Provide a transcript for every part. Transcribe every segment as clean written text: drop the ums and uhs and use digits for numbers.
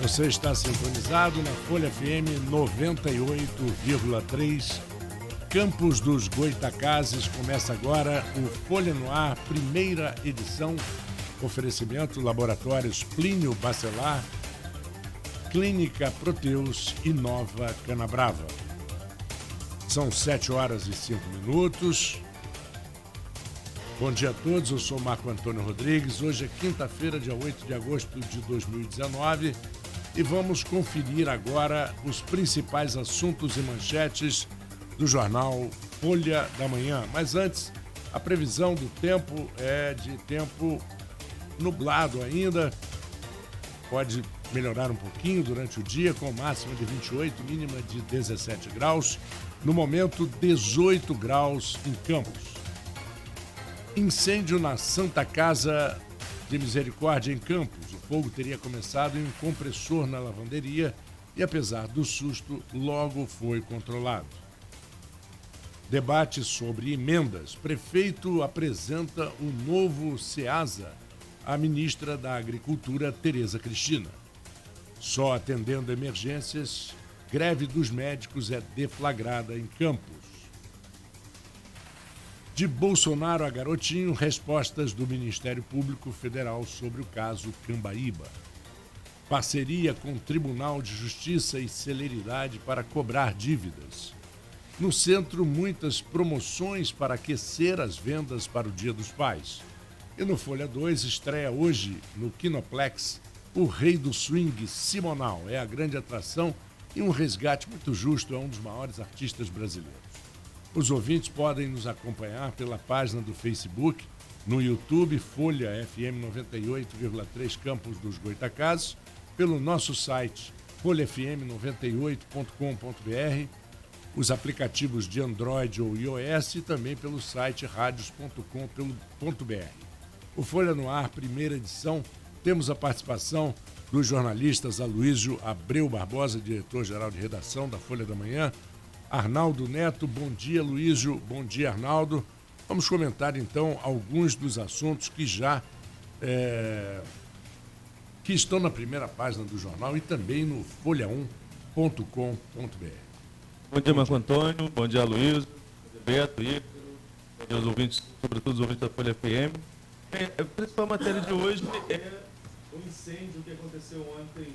Você está sintonizado na Folha FM 98,3. Campos dos Goitacazes. Começa agora o Folha no Ar, primeira edição. Oferecimento Laboratórios Plínio Bacelar, Clínica Proteus e Nova Canabrava. São 7h05. Bom dia a todos, eu sou Marco Antônio Rodrigues. Hoje é quinta-feira, dia 8 de agosto de 2019 e vamos conferir agora os principais assuntos e manchetes do jornal Folha da Manhã. Mas antes, a previsão do tempo é de tempo nublado ainda. Pode melhorar um pouquinho durante o dia, com máxima de 28, mínima de 17 graus. No momento, 18 graus em Campos. Incêndio na Santa Casa de Misericórdia, em Campos. O fogo teria começado em um compressor na lavanderia e, apesar do susto, logo foi controlado. Debate sobre emendas. Prefeito apresenta o novo SEASA à ministra da Agricultura, Tereza Cristina. Só atendendo emergências, greve dos médicos é deflagrada em Campos. De Bolsonaro a Garotinho, respostas do Ministério Público Federal sobre o caso Cambaíba. Parceria com o Tribunal de Justiça e celeridade para cobrar dívidas. No centro, muitas promoções para aquecer as vendas para o Dia dos Pais. E no Folha 2, estreia hoje, no Kinoplex, o Rei do Swing, Simonal. É a grande atração e um resgate muito justo a um dos maiores artistas brasileiros. Os ouvintes podem nos acompanhar pela página do Facebook, no YouTube, Folha FM 98,3 Campos dos Goitacazes, pelo nosso site, folhafm98.com.br, os aplicativos de Android ou iOS e também pelo site radios.com.br. O Folha no Ar, primeira edição, temos a participação dos jornalistas Aloísio Abreu Barbosa, diretor-geral de redação da Folha da Manhã, Arnaldo Neto. Bom dia, Luísio. Bom dia, Arnaldo. Vamos comentar, então, alguns dos assuntos que já que estão na primeira página do jornal e também no folha1.com.br. Bom dia, Marco Antônio. Bom dia, Luísio. Bom dia, Beto, Ícaro. Bom dia aos ouvintes, sobretudo os ouvintes da Folha FM. A principal matéria de hoje é o incêndio que aconteceu ontem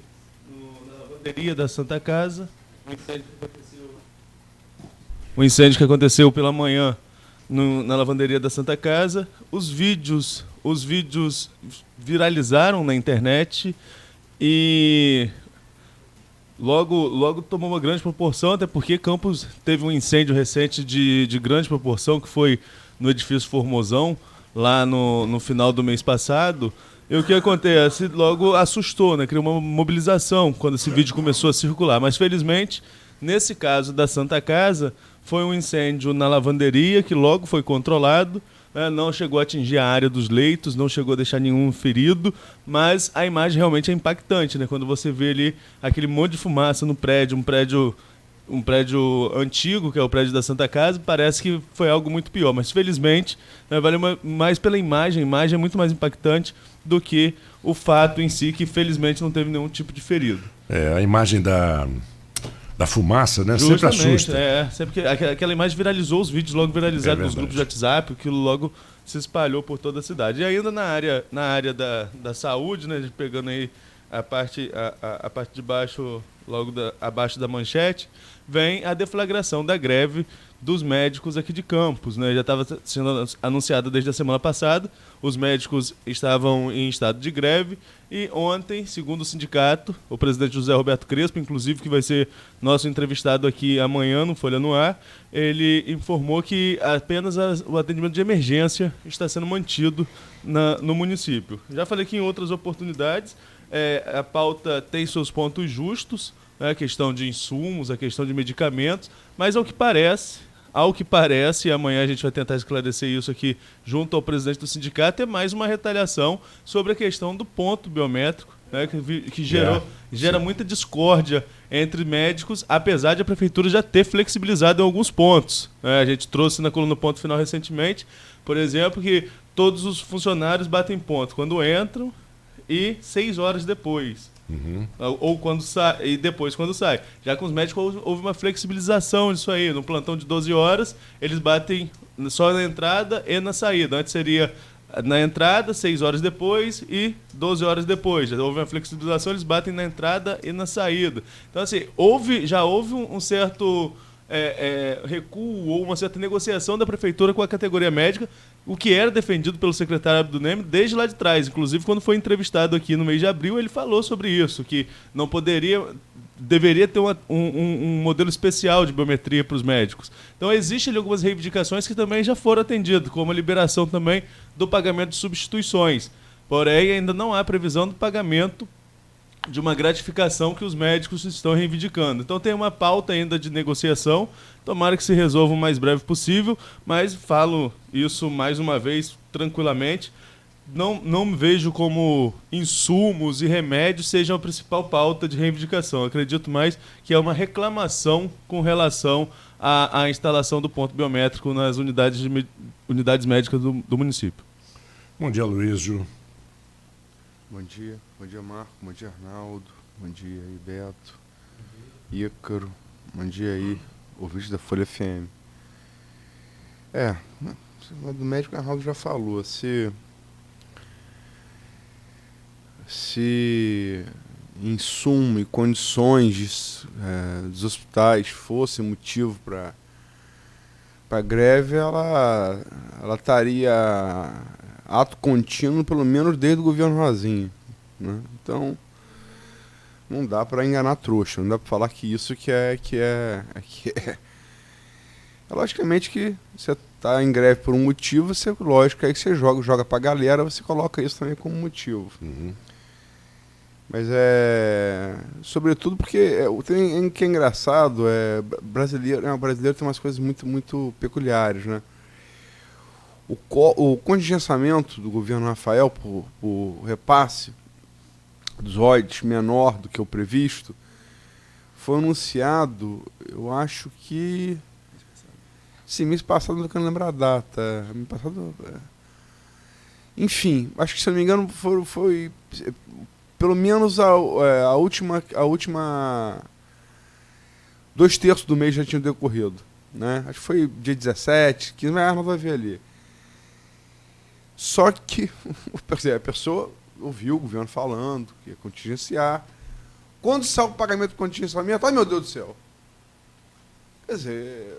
na lavanderia da Santa Casa. O incêndio que aconteceu pela manhã na lavanderia da Santa Casa. Os vídeos viralizaram na internet e logo tomou uma grande proporção, até porque Campos teve um incêndio recente de grande proporção, que foi no edifício Formosão, lá no final do mês passado. E o que acontece? Logo assustou, né? Criou uma mobilização quando esse vídeo começou a circular. Mas, felizmente, nesse caso da Santa Casa, foi um incêndio na lavanderia que logo foi controlado, né? Não chegou a atingir a área dos leitos, não chegou a deixar nenhum ferido, mas a imagem realmente é impactante, né? Quando você vê ali aquele monte de fumaça no prédio, um prédio antigo, que é o prédio da Santa Casa, parece que foi algo muito pior, mas felizmente, né, vale mais pela imagem. A imagem é muito mais impactante do que o fato em si, que felizmente não teve nenhum tipo de ferido. A imagem da fumaça, né? Justamente, sempre assusta. Sempre que aquela imagem viralizou, os vídeos logo viralizaram nos grupos de WhatsApp, aquilo logo se espalhou por toda a cidade. E ainda na área da saúde, né, pegando aí a parte de baixo, logo abaixo da manchete, vem a deflagração da greve dos médicos aqui de Campos, né? Já estava sendo anunciada desde a semana passada. Os médicos estavam em estado de greve e ontem, segundo o sindicato, o presidente José Roberto Crespo, inclusive, que vai ser nosso entrevistado aqui amanhã no Folha no Ar, ele informou que apenas o atendimento de emergência está sendo mantido no município. Já falei que em outras oportunidades a pauta tem seus pontos justos, né? A questão de insumos, a questão de medicamentos, mas ao que parece, e amanhã a gente vai tentar esclarecer isso aqui junto ao presidente do sindicato, é mais uma retaliação sobre a questão do ponto biométrico, né, que gera muita discórdia entre médicos, apesar de a prefeitura já ter flexibilizado em alguns pontos. A gente trouxe na coluna Ponto Final recentemente, por exemplo, que todos os funcionários batem ponto quando entram e 6 horas depois. Ou quando sai, e depois quando sai. Já com os médicos houve uma flexibilização disso aí. No plantão de 12 horas, eles batem só na entrada e na saída. Antes seria na entrada, 6 horas depois e 12 horas depois. Já houve uma flexibilização, eles batem na entrada e na saída. Então, assim, já houve um certo recuo ou uma certa negociação da prefeitura com a categoria médica, o que era defendido pelo secretário Abdo Neme desde lá de trás. Inclusive, quando foi entrevistado aqui no mês de abril, ele falou sobre isso, que não deveria ter um modelo especial de biometria para os médicos. Então, existem ali algumas reivindicações que também já foram atendidas, como a liberação também do pagamento de substituições. Porém, ainda não há previsão do pagamento de uma gratificação que os médicos estão reivindicando. Então, tem uma pauta ainda de negociação. Tomara que se resolva o mais breve possível, mas falo isso mais uma vez tranquilamente. Não me vejo como insumos e remédios sejam a principal pauta de reivindicação. Acredito mais que é uma reclamação com relação à instalação do ponto biométrico nas unidades médicas do município. Bom dia, Luísio. Bom dia Marco, bom dia Arnaldo, bom dia aí Beto, Ícaro, bom dia aí, ouvinte da Folha FM. Do médico Arnaldo já falou, se insumo e condições dos hospitais fosse motivo para greve, ela estaria ato contínuo, pelo menos desde o governo Rosinha, né? Então, não dá para enganar trouxa, não dá para falar que isso que é logicamente que você está em greve por um motivo, lógico, aí que você joga para a galera, você coloca isso também como motivo. Mas sobretudo porque o que é engraçado, brasileiro tem umas coisas muito, muito peculiares, né? O contingenciamento do governo Rafael por repasse dos royalties menor do que o previsto foi anunciado, eu acho que... Sim, mês passado, não quero lembrar a data. Mês passado... Enfim, acho que, se eu não me engano, foi pelo menos a última 2/3 do mês já tinha decorrido, né? Acho que foi dia 17, 15, mas não vai ver ali. Só que a pessoa ouviu o governo falando que ia contingenciar. Quando sai o pagamento do contingenciamento, ai meu Deus do céu. Quer dizer...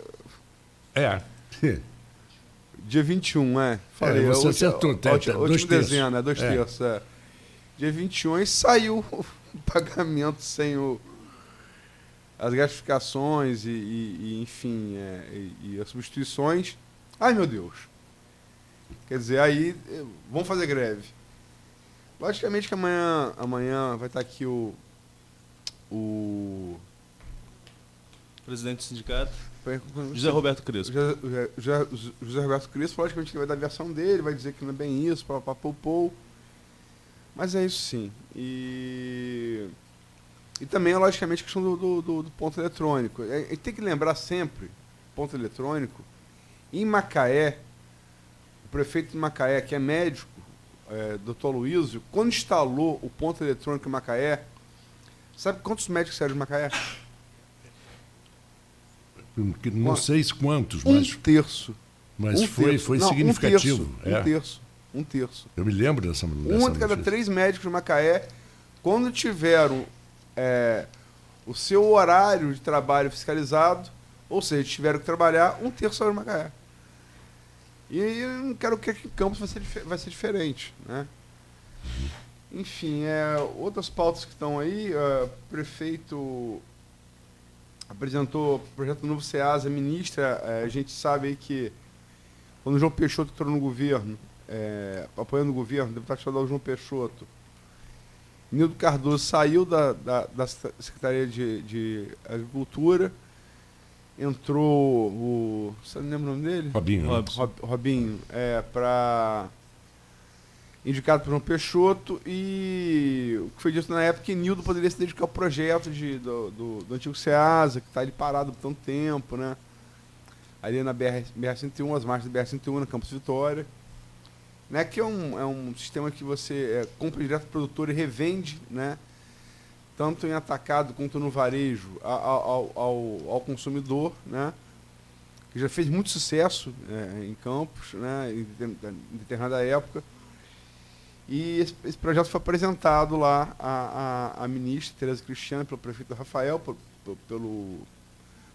Dia 21, falei. Você acertou, última dezena, 2/3. Dia 21 aí saiu o pagamento sem as gratificações enfim, e as substituições. Ai meu Deus. Quer dizer, aí vamos fazer greve. Logicamente que amanhã vai estar aqui o presidente do sindicato, José Roberto Crespo. José Roberto Crespo, logicamente que vai dar a versão dele, vai dizer que não é bem isso, papapopou. Mas é isso sim. E também, logicamente, a questão do ponto eletrônico. E tem que lembrar sempre, ponto eletrônico, em Macaé, o prefeito de Macaé, que é médico, Dr. Luísio, quando instalou o ponto eletrônico em Macaé, sabe quantos médicos saíram de Macaé? Não sei quantos, mas... 1/3. Mas foi significativo. 1/3. 1/3. Eu me lembro dessa de cada 3 médicos de Macaé, quando tiveram o seu horário de trabalho fiscalizado, ou seja, tiveram que trabalhar, 1/3 saiu de Macaé. E eu não quero que aqui em Campos vai ser diferente, né? Enfim, outras pautas que estão aí, o prefeito apresentou o projeto do novo SEASA, ministra, a gente sabe aí que quando o João Peixoto entrou no governo, apoiando o governo, o deputado estadual João Peixoto, Nildo Cardoso saiu da Secretaria de Agricultura, entrou você não lembra o nome dele? Robinho, indicado por João Peixoto, e o que foi dito na época que Nildo poderia se dedicar ao projeto do antigo SEASA, que está ali parado por tanto tempo, né? Ali na BR-101, as margens da BR-101, na Campos Vitória, né? Que é um sistema que você compra direto do produtor e revende, né? tanto em atacado quanto no varejo, ao consumidor, né? Que já fez muito sucesso em Campos, né? Em determinada época. E esse projeto foi apresentado lá à ministra Tereza Cristina, pelo prefeito Rafael, pelo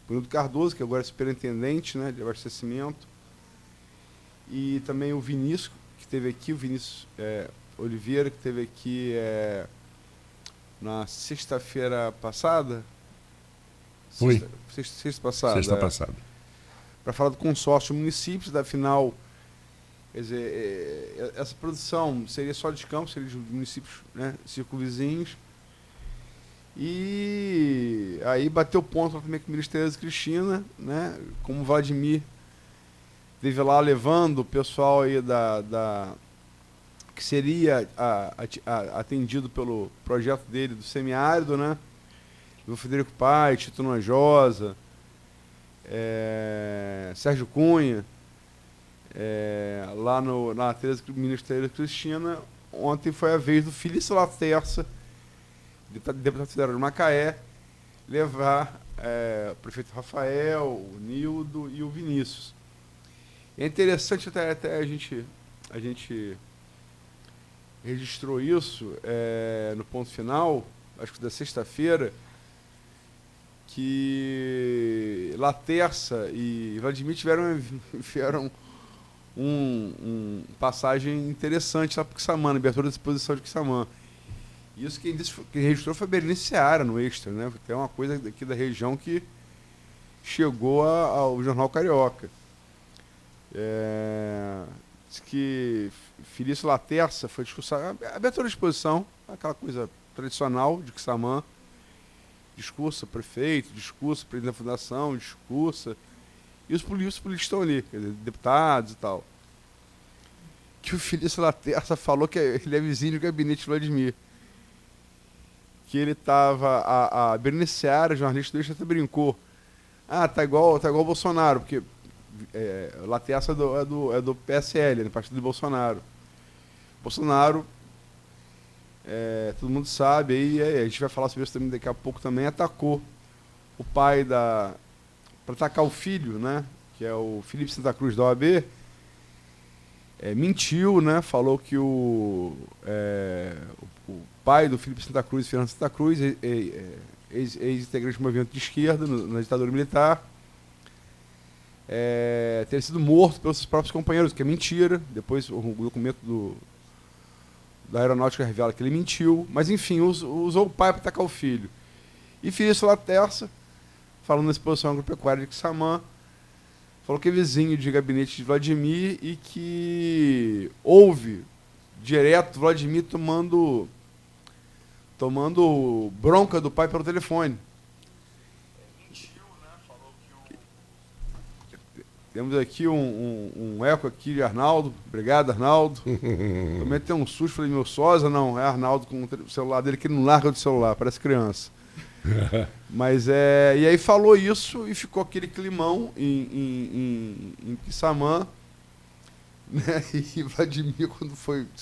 Bruno Cardoso, que agora é superintendente, né, de abastecimento, e também o Vinícius, que esteve aqui, o Vinícius Oliveira, que esteve aqui na sexta-feira passada. Foi. Sexta passada. Sexta passada. Para falar do consórcio municípios, da final. Quer dizer, essa produção seria só de Campos, seria de municípios, né, circunvizinhos. E aí bateu ponto também com o ministro Tereza Cristina, né, como o Vladimir esteve lá levando o pessoal aí que seria atendido pelo projeto dele do semiárido, né, do Frederico Paes, Tito Nojosa, Sérgio Cunha, lá na ministra Tereza Cristina. Ontem foi a vez do Felício Laterça, deputado federal de Macaé, levar o prefeito Rafael, o Nildo e o Vinícius. É interessante até a gente registrou isso no ponto final, acho que da sexta-feira, que Laterça e Vladimir tiveram passagem interessante lá para o Quissamã, na abertura da exposição de Quissamã. Isso quem registrou foi Berenice Seara no Extra, né? Tem uma coisa aqui da região que chegou ao Jornal Carioca. Diz que Felício Laterça foi discussão, abertura da exposição, aquela coisa tradicional de Quissamã, discursa prefeito, discursa presidente da fundação, discursa, e os políticos estão ali, quer dizer, deputados e tal. Que o Felício Laterça falou que ele é vizinho do gabinete de Vladimir. Que ele estava, a Berenice Seara, jornalista do Extra, até brincou. Tá igual o Bolsonaro, porque Laterça é do PSL, né, partido do Bolsonaro. Bolsonaro, todo mundo sabe, aí a gente vai falar sobre isso também daqui a pouco também, atacou o pai para atacar o filho, né, que é o Felipe Santa Cruz da OAB, mentiu, né, falou que o pai do Felipe Santa Cruz, Fernando Santa Cruz, ex-integrante do movimento de esquerda na ditadura militar, ter sido morto pelos seus próprios companheiros, que é mentira. Depois o documento da aeronáutica revela que ele mentiu, mas enfim, usou o pai para atacar o filho. E Felício Laterça, falando na exposição agropecuária de Quissamã, falou que é vizinho de gabinete de Vladimir e que houve direto Vladimir tomando bronca do pai pelo telefone. Mentiu, né? Falou que Temos aqui um eco aqui de Arnaldo. Obrigado, Arnaldo. Também tem um susto, falei, meu sósia, não, é Arnaldo com o celular dele, que ele não larga do celular, parece criança. Mas e aí falou isso e ficou aquele climão em Quissamã, né? E Vladimir,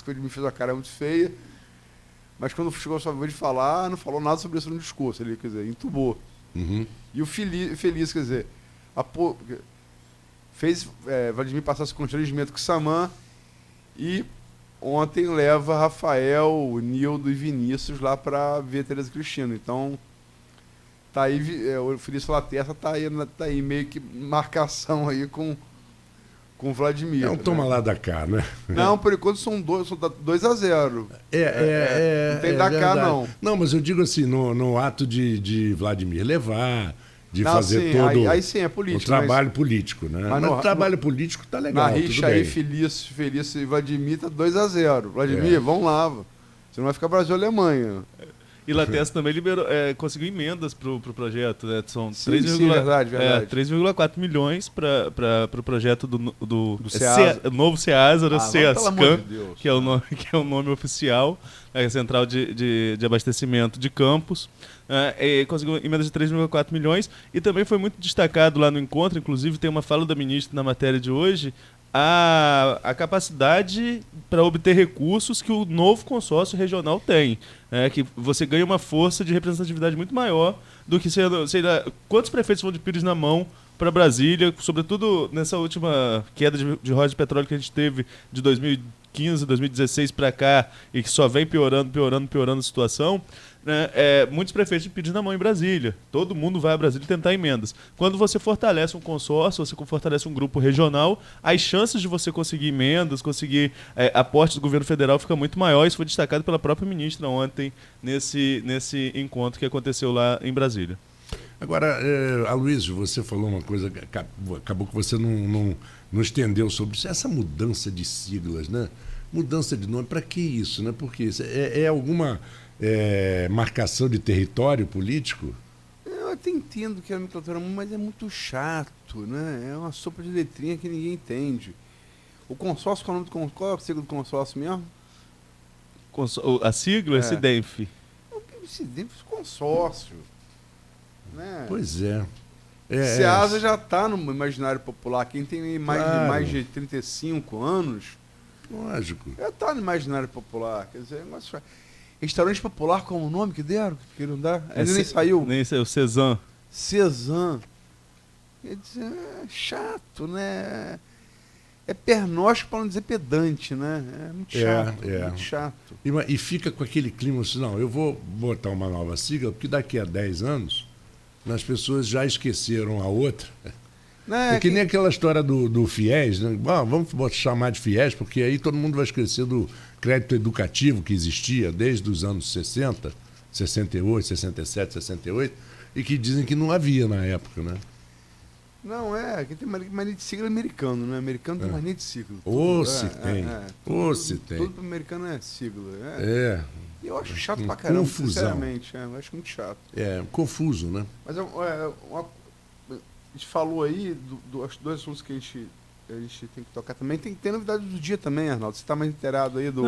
Vladimir fez uma cara muito feia, mas quando chegou a sua vez de falar, não falou nada sobre isso no discurso, ele, quer dizer, entubou. Uhum. E o Feliz, quer dizer, fez Vladimir passar esse constrangimento com Quissamã e ontem leva Rafael, Nildo e Vinícius lá para ver Tereza Cristina. Então, tá aí, o Felício Laterça tá aí meio que marcação aí com o Vladimir. Não toma lá da cá, né? Não, por enquanto são 2-0. Não tem da cá, não. Não, mas eu digo assim, no ato de Vladimir levar, de fazer sim, todo aí sim, é político, o trabalho político, né? Mas o trabalho político tá legal, na rixa aí, Felício e Vladimir tá 2-0. Vladimir, vamos lá. Você não vai ficar Brasil e Alemanha. E Laterça também conseguiu emendas para o projeto, né? São verdade. 3,4 milhões para o projeto do novo CEASA, CEASCAM, que é o nome oficial, a Central de Abastecimento de Campos. Conseguiu emendas de 3,4 milhões e também foi muito destacado lá no encontro, inclusive tem uma fala da ministra na matéria de hoje, a capacidade para obter recursos que o novo consórcio regional tem. Que você ganha uma força de representatividade muito maior do que sei lá, quantos prefeitos vão de Pires na mão para Brasília, sobretudo nessa última queda de royalties de petróleo que a gente teve de 2015, 2016 para cá, e que só vem piorando a situação, né? Muitos prefeitos de Pires na mão em Brasília. Todo mundo vai a Brasília tentar emendas. Quando você fortalece um consórcio, você fortalece um grupo regional, as chances de você conseguir emendas, conseguir aportes do governo federal fica muito maior. Isso foi destacado pela própria ministra ontem nesse encontro que aconteceu lá em Brasília. Agora, Aloysio, você falou uma coisa, acabou que você não estendeu sobre isso. Essa mudança de siglas, né? Mudança de nome, para que isso, né? Porque é alguma marcação de território político? Eu até entendo que é nomenclatura, mas é muito chato, né? É uma sopa de letrinha que ninguém entende. O consórcio, qual é o nome do consórcio? Qual é a sigla do consórcio mesmo? A sigla é SIDENF. O SIDENF é consórcio. Né? Pois é. SEASA já está no imaginário popular. Quem tem mais de 35 anos, lógico, já está no imaginário popular. Quer dizer, restaurante popular, qual o nome que deram? Que queriam dar? Ainda nem saiu. Nem saiu, Cezan. Quer dizer, é chato, né? É pernóstico para não dizer pedante, né? É muito chato. Muito chato. E fica com aquele clima assim, não, eu vou botar uma nova sigla, porque daqui a 10 anos as pessoas já esqueceram a outra. É que nem aquela história do FIES, né? Vamos chamar de FIES, porque aí todo mundo vai esquecer do crédito educativo que existia desde os anos 60, 68, 67, 68, e que dizem que não havia na época, né? Não, aqui tem mania de sigla americano, né? Americano tem mania de sigla. Se tem. Tudo pro americano é sigla. E eu acho chato pra caramba, sinceramente. Eu acho muito chato. Confuso, né? Mas a gente falou aí dos dois assuntos que a gente tem que tocar também. Tem que ter novidade do dia também, Arnaldo. Você tá mais inteirado aí do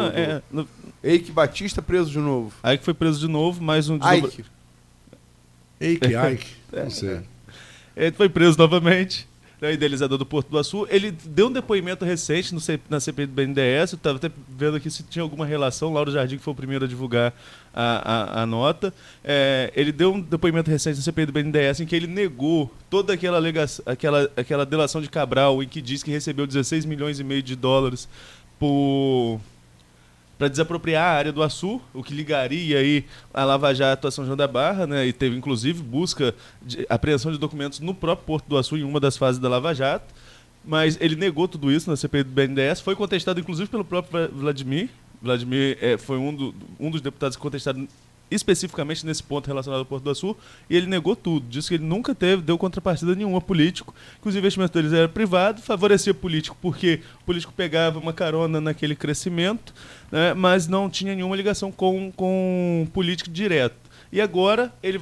Eike Batista preso de novo. Eike foi preso de novo, mais um... Eike. Não sei. Ele foi preso novamente, né, idealizador do Porto do Açu. Ele deu um depoimento recente na CPI do BNDES. Eu estava até vendo aqui se tinha alguma relação. Lauro Jardim, que foi o primeiro a divulgar a nota. Ele deu um depoimento recente na CPI do BNDES em que ele negou toda aquela delação de Cabral, em que diz que recebeu 16 milhões e meio de dólares para desapropriar a área do Açu, o que ligaria aí a Lava Jato a São João da Barra, né? E teve inclusive busca de apreensão de documentos no próprio Porto do Açu em uma das fases da Lava Jato, mas ele negou tudo isso na CPI do BNDES, foi contestado inclusive pelo próprio Vladimir. Vladimir foi um dos deputados que contestaram especificamente nesse ponto relacionado ao Porto do Açu, e ele negou tudo, disse que ele nunca deu contrapartida nenhuma político, que os investimentos deles eram privados, favorecia político porque o político pegava uma carona naquele crescimento, né, mas não tinha nenhuma ligação com político direto. E agora ele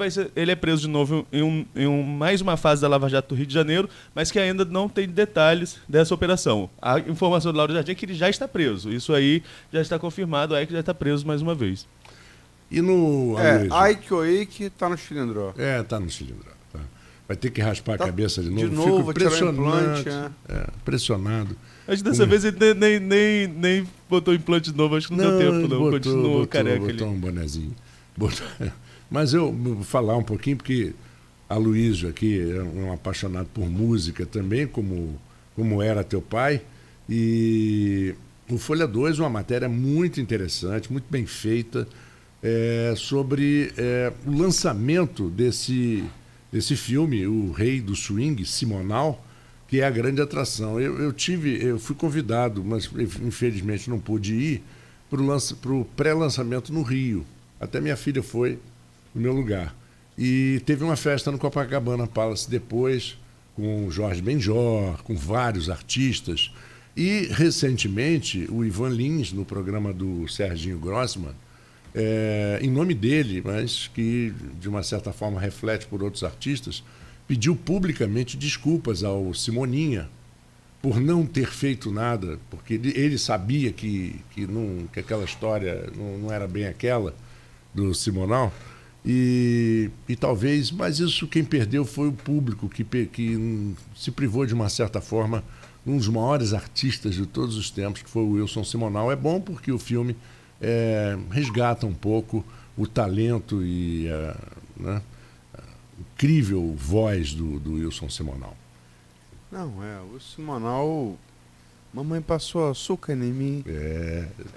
é preso de novo em mais uma fase da Lava Jato do Rio de Janeiro, mas que ainda não tem detalhes dessa operação. A informação do Lauro Jardim é que ele já está preso. Isso aí já está confirmado, aí que já está preso mais uma vez. E no... Eike tá no cilindro. Tá no cilindro. Tá. Vai ter que raspar a cabeça de novo. De novo, fico impressionante. Impressionado. Acho que dessa vez ele nem botou implante novo, acho que não deu tempo, não. Continuou careca ali. Botou um bonezinho. Mas eu vou falar um pouquinho, porque Aloysio aqui é um apaixonado por música também, como era teu pai. E o Folha 2, uma matéria muito interessante, muito bem feita, sobre o lançamento desse filme, O Rei do Swing, Simonal, que é a grande atração. Eu fui convidado, mas infelizmente não pude ir, para o pré-lançamento no Rio. Até minha filha foi no meu lugar. E teve uma festa no Copacabana Palace depois, com o Jorge Benjor, com vários artistas. E, recentemente, o Ivan Lins, no programa do Serginho Grossman, em nome dele, mas que de uma certa forma reflete por outros artistas, pediu publicamente desculpas ao Simoninha por não ter feito nada, porque ele sabia que aquela história não era bem aquela do Simonal, e talvez, mas isso quem perdeu foi o público, que se privou de uma certa forma um dos maiores artistas de todos os tempos, que foi o Wilson Simonal. É bom porque o filme resgata um pouco o talento e a incrível voz do Wilson Simonal. Não, o Simonal... Mamãe passou açúcar em mim.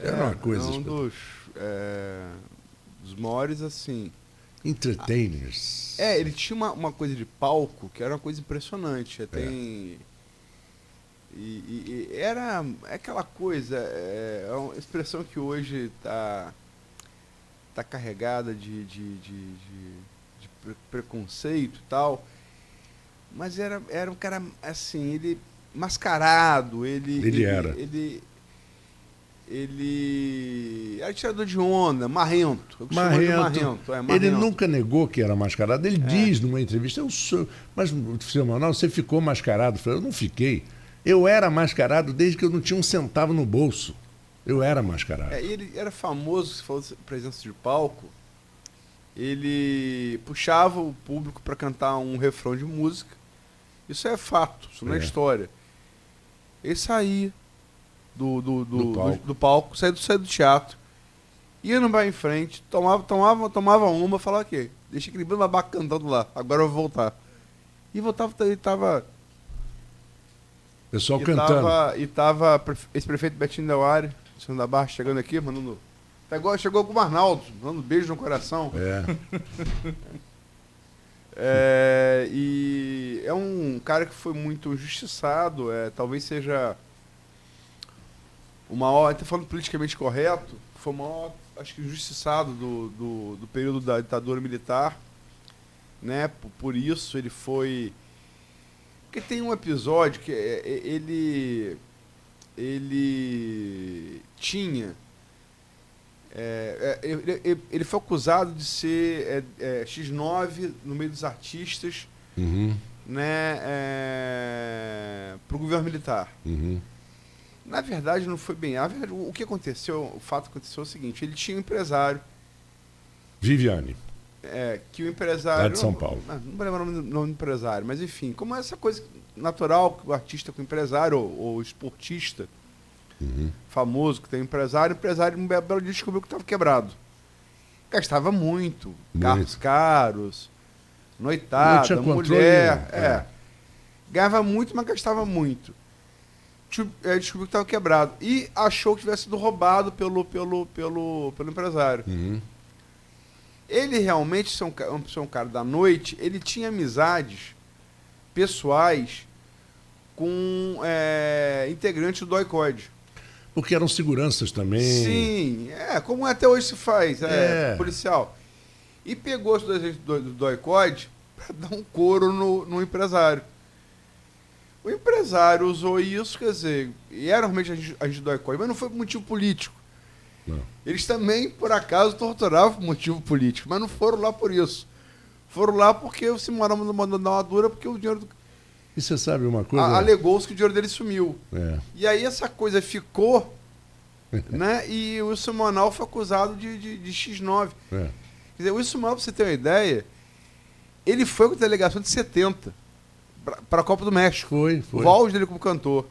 Era uma coisa... É um dos maiores, assim... Entertainers. Ele tinha uma coisa de palco que era uma coisa impressionante. Era aquela coisa, é uma expressão que hoje tá carregada de preconceito e tal, mas era um cara assim, ele mascarado, ele era tirador de onda, marrento. Ele nunca negou que era mascarado. Ele diz numa entrevista, mas Simonal, você ficou mascarado? Eu falei, eu não fiquei. Eu era mascarado desde que eu não tinha um centavo no bolso. Eu era mascarado. Ele era famoso, se fosse presença de palco, ele puxava o público para cantar um refrão de música. Isso é fato, isso não é história. Ele saía do palco, saía do teatro, ia no bar em frente, tomava uma, falava o quê? Deixa aquele bando babaca cantando lá, agora eu vou voltar. E voltava, ele tava... Pessoal cantando. E tava ex-prefeito Betinho Delari, Senhor da Barra, chegando aqui, mandando... Chegou com o Arnaldo, mandando beijo no coração. E é um cara que foi muito injustiçado, talvez seja o maior, até falando politicamente correto, foi o maior, acho que injustiçado do período da ditadura militar, né? Por isso ele foi... Porque tem um episódio que ele tinha... ele foi acusado de ser X9 no meio dos artistas, né, para o governo militar. Na verdade, não foi bem. Na verdade, o que aconteceu, o fato que aconteceu é o seguinte: ele tinha um empresário. Viviane. Que o empresário... Lá de São Paulo. Não vou lembrar o nome do empresário, mas enfim, como é essa coisa natural que o artista com o empresário, ou esportista, famoso que tem empresário, um belo dia descobriu que estava quebrado. Gastava muito, carros caros, noitada, mulher. Ganhava muito, mas gastava muito. Descobriu que estava quebrado. E achou que tivesse sido roubado pelo empresário. Ele realmente, um cara da noite, ele tinha amizades pessoais com integrantes do DOI-CODE. Porque eram seguranças também. Sim, como até hoje se faz, policial. E pegou os dois do DOI-CODE para dar um couro no empresário. O empresário usou isso, quer dizer, e era realmente agente do DOI-CODE, mas não foi por motivo político. Não. Eles também, por acaso, torturavam por motivo político, mas não foram lá por isso. Foram lá porque o Simonal mandou dar uma dura, porque o dinheiro... E você sabe uma coisa? Alegou-se que o dinheiro dele sumiu. E aí essa coisa ficou, né? E o Simonal foi acusado de X9. Quer dizer, o Simonal, pra você ter uma ideia, ele foi com a delegação de 70 para a Copa do México. Foi. O auge dele como cantor.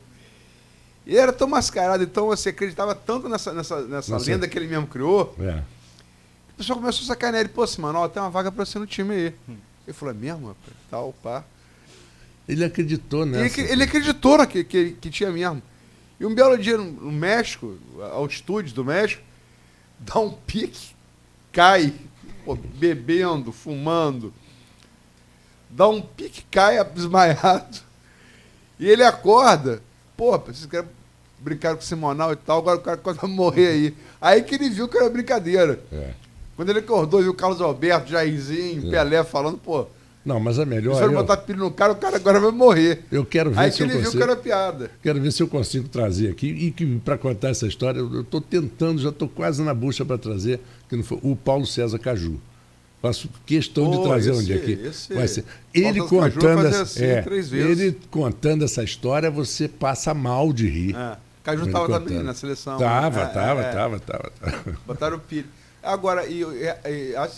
E ele era tão mascarado, então você acreditava tanto nessa lenda que ele mesmo criou, que o pessoal começou a sacanear ele. Pô, Simonal, tem uma vaga para você no time aí. Ele falou, mesmo, rapaz? Tal, pá. Ele acreditou nessa. Ele acreditou que tinha mesmo. E um belo dia no México, altitude do México, dá um pique, cai, bebendo, fumando. Dá um pique, cai desmaiado. E ele acorda. Pô, vocês querem brincar com o Simonal e tal, agora o cara vai morrer aí. Aí que ele viu que era brincadeira. Quando ele acordou, viu o Carlos Alberto, Jairzinho, Pelé falando, pô... Não, mas a melhor... Se eu botar pilha no cara, o cara agora vai morrer. Eu quero ver aí se que eu ele consigo... viu que era piada. Quero ver se eu consigo trazer aqui. E que para contar essa história, eu estou tentando, já estou quase na bucha para trazer, que não foi, o Paulo César Caju. Faço questão de trazer um dia aqui. Vai ser. Ele contando essa história, você passa mal de rir. Caju estava também na seleção. Tava. Botaram o pilha. Agora,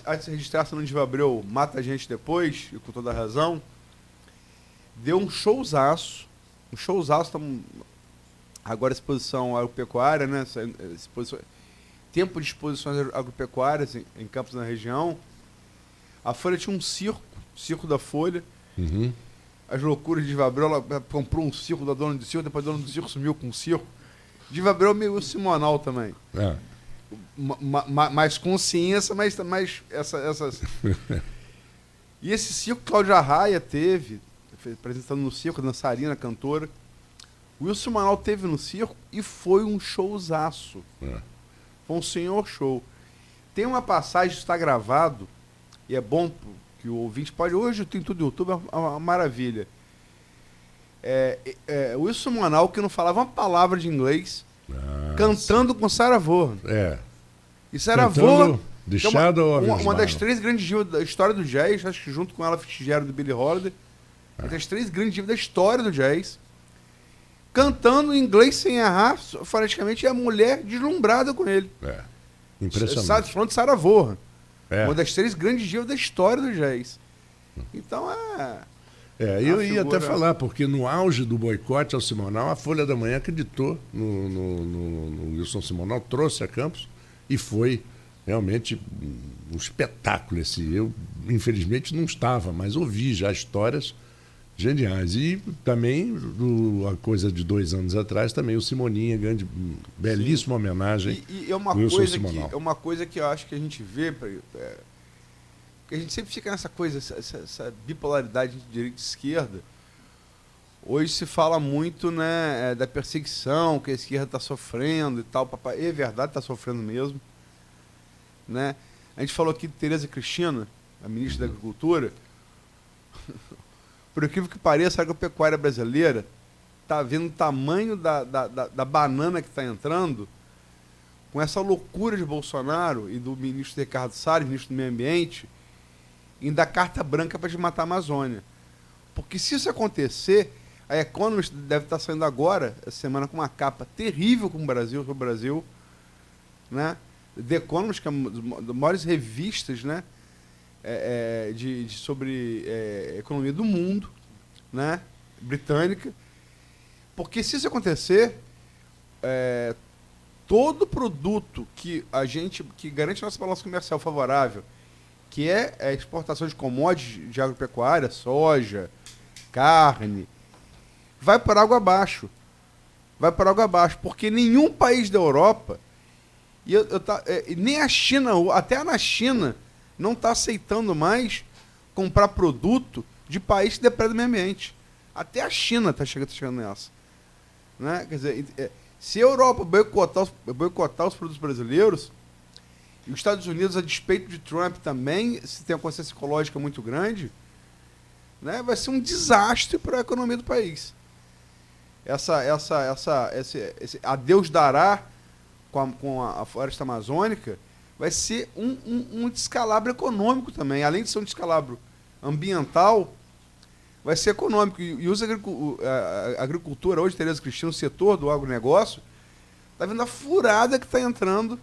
antes de registrar, se não Diva Abreu mata a gente depois, e com toda a razão, deu um showzaço um showzaço. Agora exposição agropecuária, né? Tempo de exposições agropecuárias em campos na região. A Folha tinha um circo da Folha. Uhum. As loucuras de Diva Abreu, ela comprou um circo da dona do circo, depois a dona do circo sumiu com o circo. Diva Abreu é meio simonal também. É. Mais consciência, mas essas... E esse circo, Cláudia Raia teve, apresentando no circo, dançarina, cantora. Wilson Manal teve no circo e foi um showzaço. É. Foi um senhor show. Tem uma passagem que está gravado, e é bom que o ouvinte pode... Hoje tem tudo no YouTube, é uma maravilha. O Wilson Manal, que não falava uma palavra de inglês, cantando com Sarah Vaughan. E Sarah Vaughan, uma das 3 grandes divas da história do jazz, acho que junto com ela Fitzgerald do Billie Holiday, uma das 3 grandes divas da história do jazz, cantando em inglês sem errar, foneticamente, e a mulher deslumbrada com ele. Impressionante. Falando de Sarah Vaughan. Uma das 3 grandes divas da história do jazz. Então eu ia até falar, porque no auge do boicote ao Simonal, a Folha da Manhã acreditou no Wilson Simonal, trouxe a Campos e foi realmente um espetáculo. Eu, infelizmente, não estava, mas ouvi já histórias geniais. E também, a coisa de 2 anos atrás, também o Simoninha, grande, belíssima homenagem. E é uma coisa que eu acho que a gente vê, porque a gente sempre fica nessa coisa, essa bipolaridade de direita e esquerda. Hoje se fala muito, né, da perseguição que a esquerda está sofrendo e tal. É verdade, está sofrendo mesmo. Né? A gente falou aqui de Tereza Cristina, a ministra da Agricultura. Por incrível que pareça, a agropecuária brasileira está vendo o tamanho da banana que está entrando com essa loucura de Bolsonaro e do ministro Ricardo Salles, ministro do Meio Ambiente, em dar carta branca para desmatar a Amazônia. Porque se isso acontecer, a Economist deve estar saindo agora, essa semana, com uma capa terrível com o Brasil, sobre o Brasil, né? The Economist, que é uma das maiores revistas, né? Sobre economia do mundo, né? Britânica. Porque se isso acontecer, todo produto que garante nossa balança comercial favorável, que é a exportação de commodities de agropecuária, soja, carne, vai por água abaixo. Vai por água abaixo, porque nenhum país da Europa, nem a China, até na China, não está aceitando mais comprar produto de país que depreda o meio ambiente. Até a China está chegando nessa. Né? Quer dizer, se a Europa boicotar os produtos brasileiros, e os Estados Unidos, a despeito de Trump também, se tem uma consciência ecológica muito grande, né, vai ser um desastre para a economia do país. Esse adeus dará com a floresta amazônica vai ser um descalabro econômico também. Além de ser um descalabro ambiental, vai ser econômico. E a agricultura hoje, Tereza Cristina, o setor do agronegócio, está vendo a furada que está entrando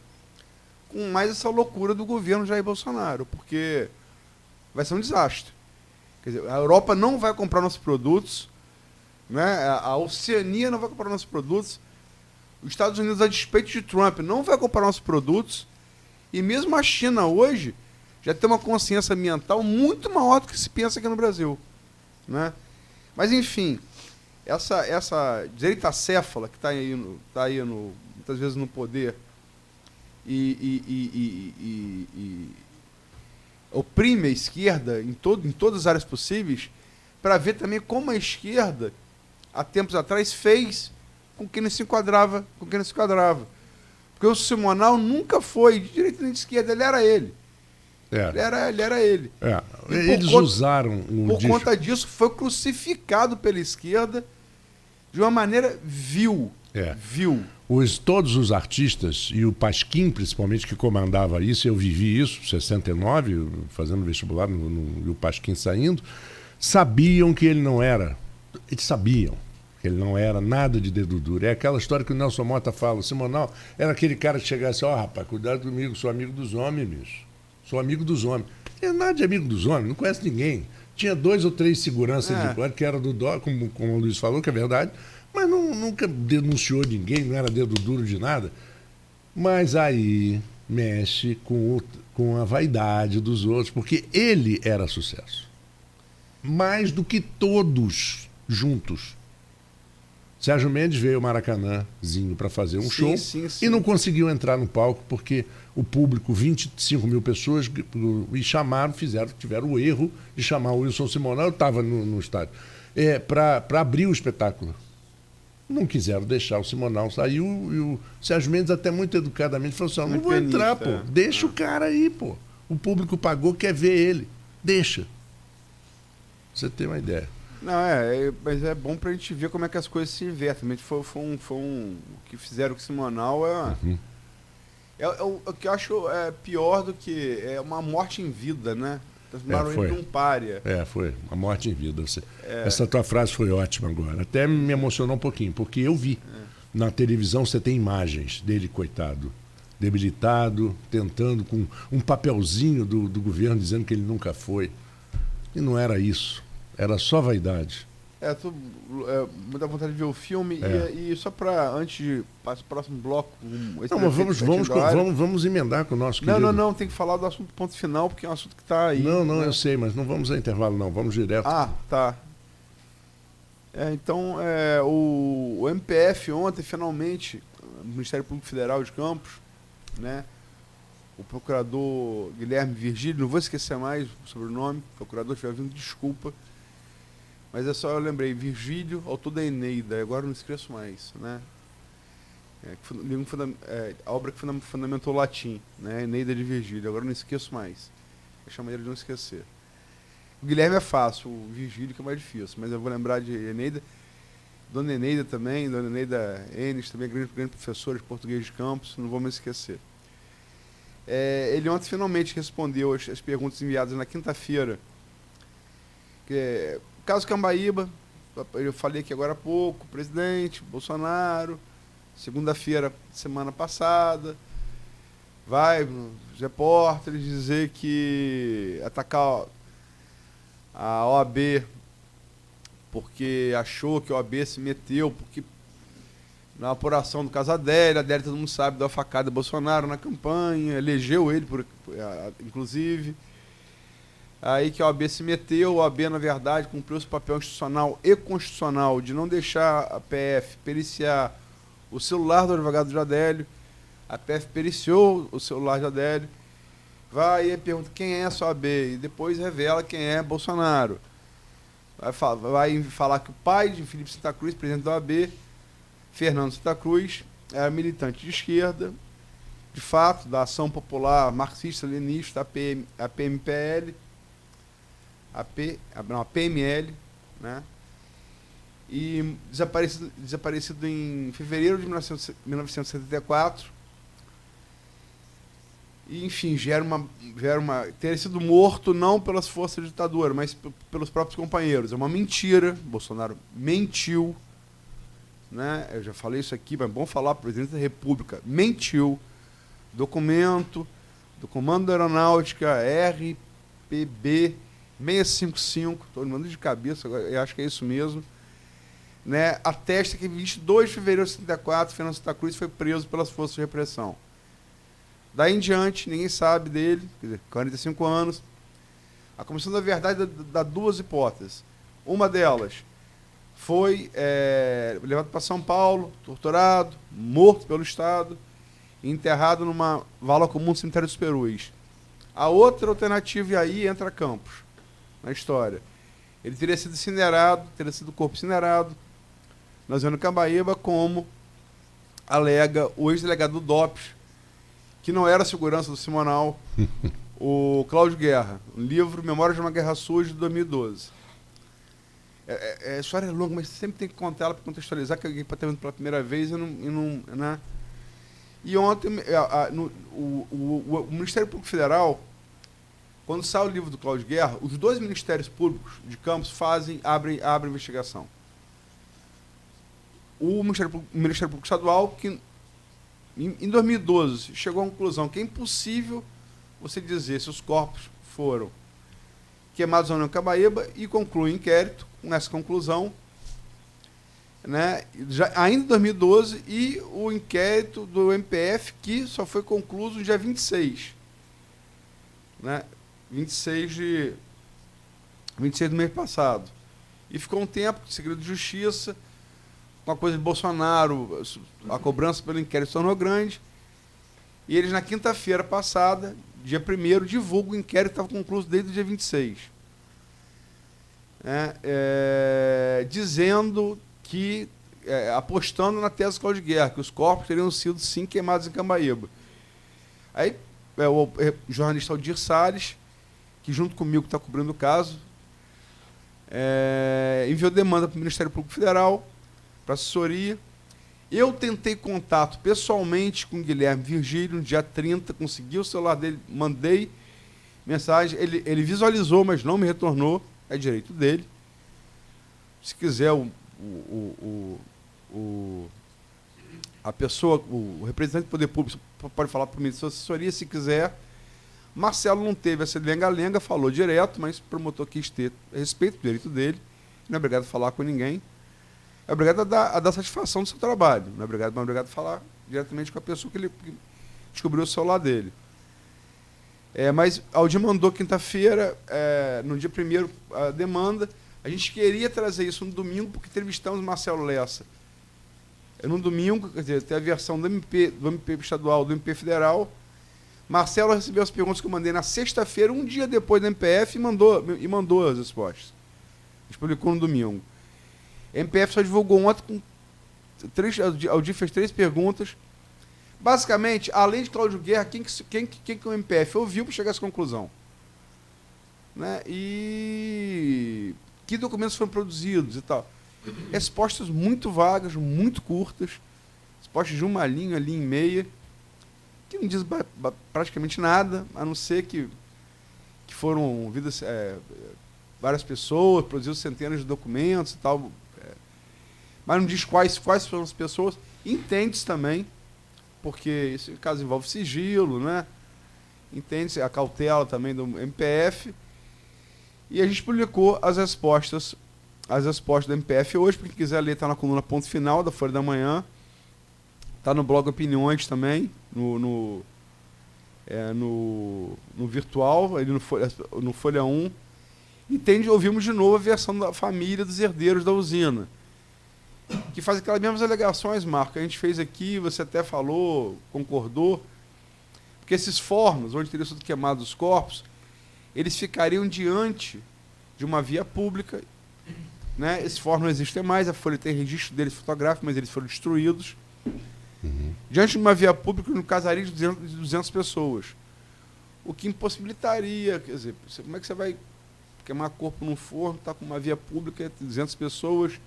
com mais essa loucura do governo Jair Bolsonaro, porque vai ser um desastre. Quer dizer, a Europa não vai comprar nossos produtos, né? A Oceania não vai comprar nossos produtos, os Estados Unidos, a despeito de Trump, não vai comprar nossos produtos, e mesmo a China hoje já tem uma consciência ambiental muito maior do que se pensa aqui no Brasil. Né? Mas, enfim, essa direita acéfala que está aí, muitas vezes no poder e oprime a esquerda em todas as áreas possíveis, para ver também como a esquerda, há tempos atrás, fez com quem não se enquadrava. Porque o Simonal nunca foi de direita nem de esquerda, ele era ele. Ele era ele. Eles usaram por conta disso, foi crucificado pela esquerda de uma maneira vil. Todos os artistas, e o Pasquim, principalmente, que comandava isso, eu vivi isso, 69, fazendo vestibular, e o Pasquim saindo, sabiam que ele não era. Eles sabiam que ele não era nada de dedo duro. É aquela história que o Nelson Mota fala. O Simonal era aquele cara que chegasse, rapaz, cuidado comigo, sou amigo dos homens, bicho. Sou amigo dos homens. Não é nada de amigo dos homens, não conhece ninguém. Tinha 2 ou 3 seguranças de guarda, que era do DOC, como o Luiz falou, que é verdade, mas nunca denunciou ninguém, não era dedo duro de nada. Mas aí mexe com a vaidade dos outros, porque ele era sucesso. Mais do que todos juntos. Sérgio Mendes veio ao Maracanãzinho para fazer um show e não conseguiu entrar no palco porque o público, 25 mil pessoas, e tiveram o erro de chamar o Wilson Simonal, eu estava no estádio, para abrir o espetáculo. Não quiseram deixar o Simonal sair e o Sérgio Mendes até muito educadamente falou assim, não vou entrar, pô, deixa o cara aí, pô. O público pagou, quer ver ele. Deixa. Você tem uma ideia. Não, mas é bom pra gente ver como é que as coisas se invertem. O que fizeram com o Simonal o que eu acho pior do que uma morte em vida, né? Transformaram ele num pária. Foi. Uma morte em vida. Essa tua frase foi ótima agora. Até me emocionou um pouquinho, porque eu vi. Na televisão você tem imagens dele, coitado, debilitado, tentando com um papelzinho do governo dizendo que ele nunca foi. E não era isso. Era só vaidade. Muita vontade de ver o filme. E só para, antes de passar pro próximo bloco... Vamos emendar com o nosso querido... Não, tem que falar do assunto ponto final, porque é um assunto que está aí. Não, eu sei, mas não vamos a intervalo, não. Vamos direto. Tá. Então, o MPF ontem, finalmente, o Ministério Público Federal de Campos, né? O procurador Guilherme Virgílio, não vou esquecer mais o sobrenome, o procurador estiver vindo, desculpa, mas eu lembrei, Virgílio, autor da Eneida, agora não esqueço mais, né? A obra que fundamentou o latim, né? Eneida de Virgílio, agora não esqueço mais. É a maneira de não esquecer. O Guilherme é fácil, o Virgílio que é mais difícil, mas eu vou lembrar de Eneida, Dona Eneida também, Dona Eneida Enes, também grande professora de português de Campos, não vou me esquecer. Ele ontem finalmente respondeu as perguntas enviadas na quinta-feira. Caso Cambaíba, eu falei aqui agora há pouco, presidente, Bolsonaro, segunda-feira, semana passada, vai os repórteres dizer que atacar a OAB porque achou que a OAB se meteu, porque na apuração do caso Adélio, todo mundo sabe, deu a facada a Bolsonaro na campanha, elegeu ele, inclusive. Aí que a OAB se meteu, a OAB, na verdade, cumpriu seu papel institucional e constitucional de não deixar a PF periciar o celular do advogado de Adélio. A PF periciou o celular de Adélio. Vai e pergunta quem é essa OAB e depois revela quem é Bolsonaro. Vai falar que o pai de Felipe Santa Cruz, presidente da OAB, Fernando Santa Cruz, era militante de esquerda, de fato, da Ação Popular Marxista-Leninista, a PMPL, a PML, né? E desaparecido em fevereiro de 1974. E, enfim, ter sido morto não pelas forças da ditadura, mas pelos próprios companheiros. É uma mentira. Bolsonaro mentiu. Né? Eu já falei isso aqui, mas é bom falar para o presidente da República. Mentiu. Documento do Comando da Aeronáutica RPB 655, estou lembrando de cabeça, eu acho que é isso mesmo, né? Atesta que em 22 de fevereiro de 1974, Fernando Santa Cruz foi preso pelas forças de repressão. Daí em diante, ninguém sabe dele, quer dizer, 45 anos. A Comissão da Verdade dá duas hipóteses. Uma delas foi levado para São Paulo, torturado, morto pelo Estado, e enterrado numa vala comum do cemitério dos Perus. A outra alternativa, e aí entra Campos na história. Ele teria sido incinerado, teria sido o corpo incinerado na zona Cambaíba, como alega o ex-delegado do DOPS, que não era a segurança do Simonal, o Cláudio Guerra, um livro Memórias de uma Guerra Suja, de 2012. A história é longa, mas sempre tem que contar ela para contextualizar, que alguém pode estar vendo pela primeira vez e não, né? E ontem, o Ministério Público Federal, quando sai o livro do Cláudio Guerra, os dois ministérios públicos de Campos abrem investigação. O Ministério Público Estadual, que em 2012 chegou à conclusão que é impossível você dizer se os corpos foram queimados ou não em Cambaíba, e conclui o inquérito com essa conclusão, né, ainda em 2012, e o inquérito do MPF, que só foi concluído no dia 26. Né, 26 do mês passado. E ficou um tempo, segredo de justiça, com a coisa de Bolsonaro, a cobrança pelo inquérito se tornou grande, e eles, na quinta-feira passada, dia 1º, divulgam o inquérito que estava concluído desde o dia 26. Dizendo que, apostando na tese do Cláudio Guerra, que os corpos teriam sido, sim, queimados em Cambaíba. Aí, o jornalista Aldir Salles, que junto comigo está cobrindo o caso, enviou demanda para o Ministério Público Federal, para assessoria. Eu tentei contato pessoalmente com o Guilherme Virgílio no dia 30, consegui o celular dele, mandei mensagem, ele visualizou, mas não me retornou, é direito dele. Se quiser, a pessoa, o representante do Poder Público pode falar para mim de sua assessoria, se quiser. Marcelo não teve essa lenga-lenga, falou direto, mas o promotor quis ter respeito do direito dele, não é obrigado a falar com ninguém. É obrigado a dar satisfação do seu trabalho. Não é obrigado a falar diretamente com a pessoa que descobriu o celular dele. Mas Aldir mandou quinta-feira, no dia 1º, a demanda. A gente queria trazer isso no domingo, porque entrevistamos Marcelo Lessa. No domingo, quer dizer, tem a versão do MP estadual, do MP federal. Marcelo recebeu as perguntas que eu mandei na sexta-feira, um dia depois do MPF, e mandou as respostas. A gente publicou no domingo. A MPF só divulgou ontem, Aldir fez 3 perguntas. Basicamente, além de Cláudio Guerra, quem que o MPF ouviu para chegar a essa conclusão? Né? E que documentos foram produzidos e tal. Respostas muito vagas, muito curtas, respostas de uma linha e meia, que não diz praticamente nada, a não ser que foram ouvidas várias pessoas, produziu centenas de documentos e tal, mas não diz quais foram as pessoas. Entende-se também, porque esse caso envolve sigilo, né? Entende-se a cautela também do MPF. E a gente publicou as respostas do MPF hoje. Para quem quiser ler, está na coluna Ponto Final da Folha da Manhã. Está no blog Opiniões também, no virtual, ali no Folha 1. E ouvimos de novo a versão da família dos herdeiros da usina, que faz aquelas mesmas alegações, Marco, que a gente fez aqui, você até falou, concordou, porque esses fornos, onde teriam sido queimados os corpos, eles ficariam diante de uma via pública, né? Esses fornos não existem mais, a Folha tem registro deles fotográfico, mas eles foram destruídos. Diante de uma via pública, no casaria de 200 pessoas. O que impossibilitaria, quer dizer, como é que você vai queimar corpo num forno, está com uma via pública, 200 pessoas,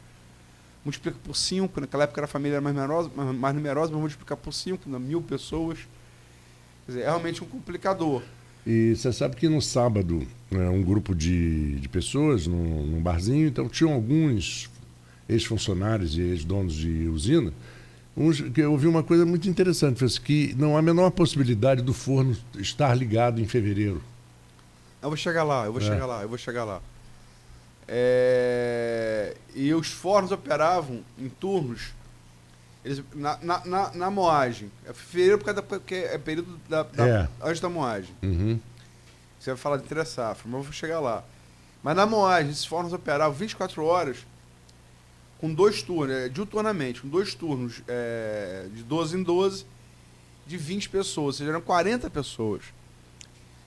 multiplica por 5, naquela época era a família mais numerosa, mas multiplicar por 5, 1.000 pessoas. Quer dizer, é realmente um complicador. E você sabe que no sábado, um grupo de pessoas num barzinho, então tinham alguns ex-funcionários e ex-donos de usina, que eu ouvi uma coisa muito interessante, que não há a menor possibilidade do forno estar ligado em fevereiro. Eu vou chegar lá. E os fornos operavam em turnos, eles, na moagem. É fevereiro porque é período antes da moagem. Uhum. Você vai falar de entre-safra, mas eu vou chegar lá. Mas na moagem, esses fornos operavam 24 horas com 2 turnos, diuturnamente, com 2 turnos de 12 em 12, de 20 pessoas, ou seja, eram 40 pessoas.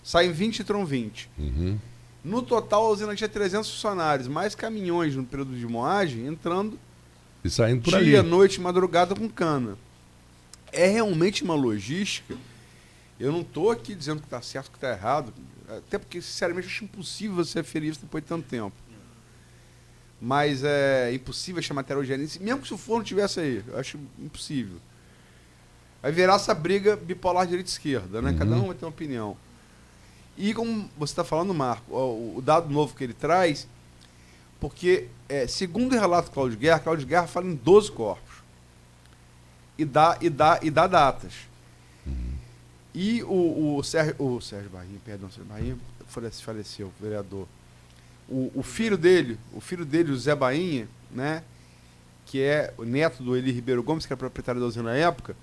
Saem 20 e entram 20. Uhum. No total, a usina tinha 300 funcionários, mais caminhões no período de moagem, entrando e saindo por dia, ali. noite, madrugada com cana. É realmente uma logística. Eu não estou aqui dizendo que está certo, que está errado, até porque, sinceramente, eu acho impossível você aferir isso depois de tanto tempo. Mas é impossível chamar heterogeneidade, mesmo que se o forno tivesse aí, eu acho impossível. Vai virar essa briga bipolar direita e esquerda, né? Cada um vai ter uma opinião. E como você está falando, Marco, o dado novo que ele traz, porque, segundo o relato do Cláudio Guerra fala em 12 corpos. E dá datas. E o Sérgio Bahia, faleceu, o vereador. o filho dele, o Zé Bainha, né? Que é o neto do Eli Ribeiro Gomes, que era proprietário da usina na época,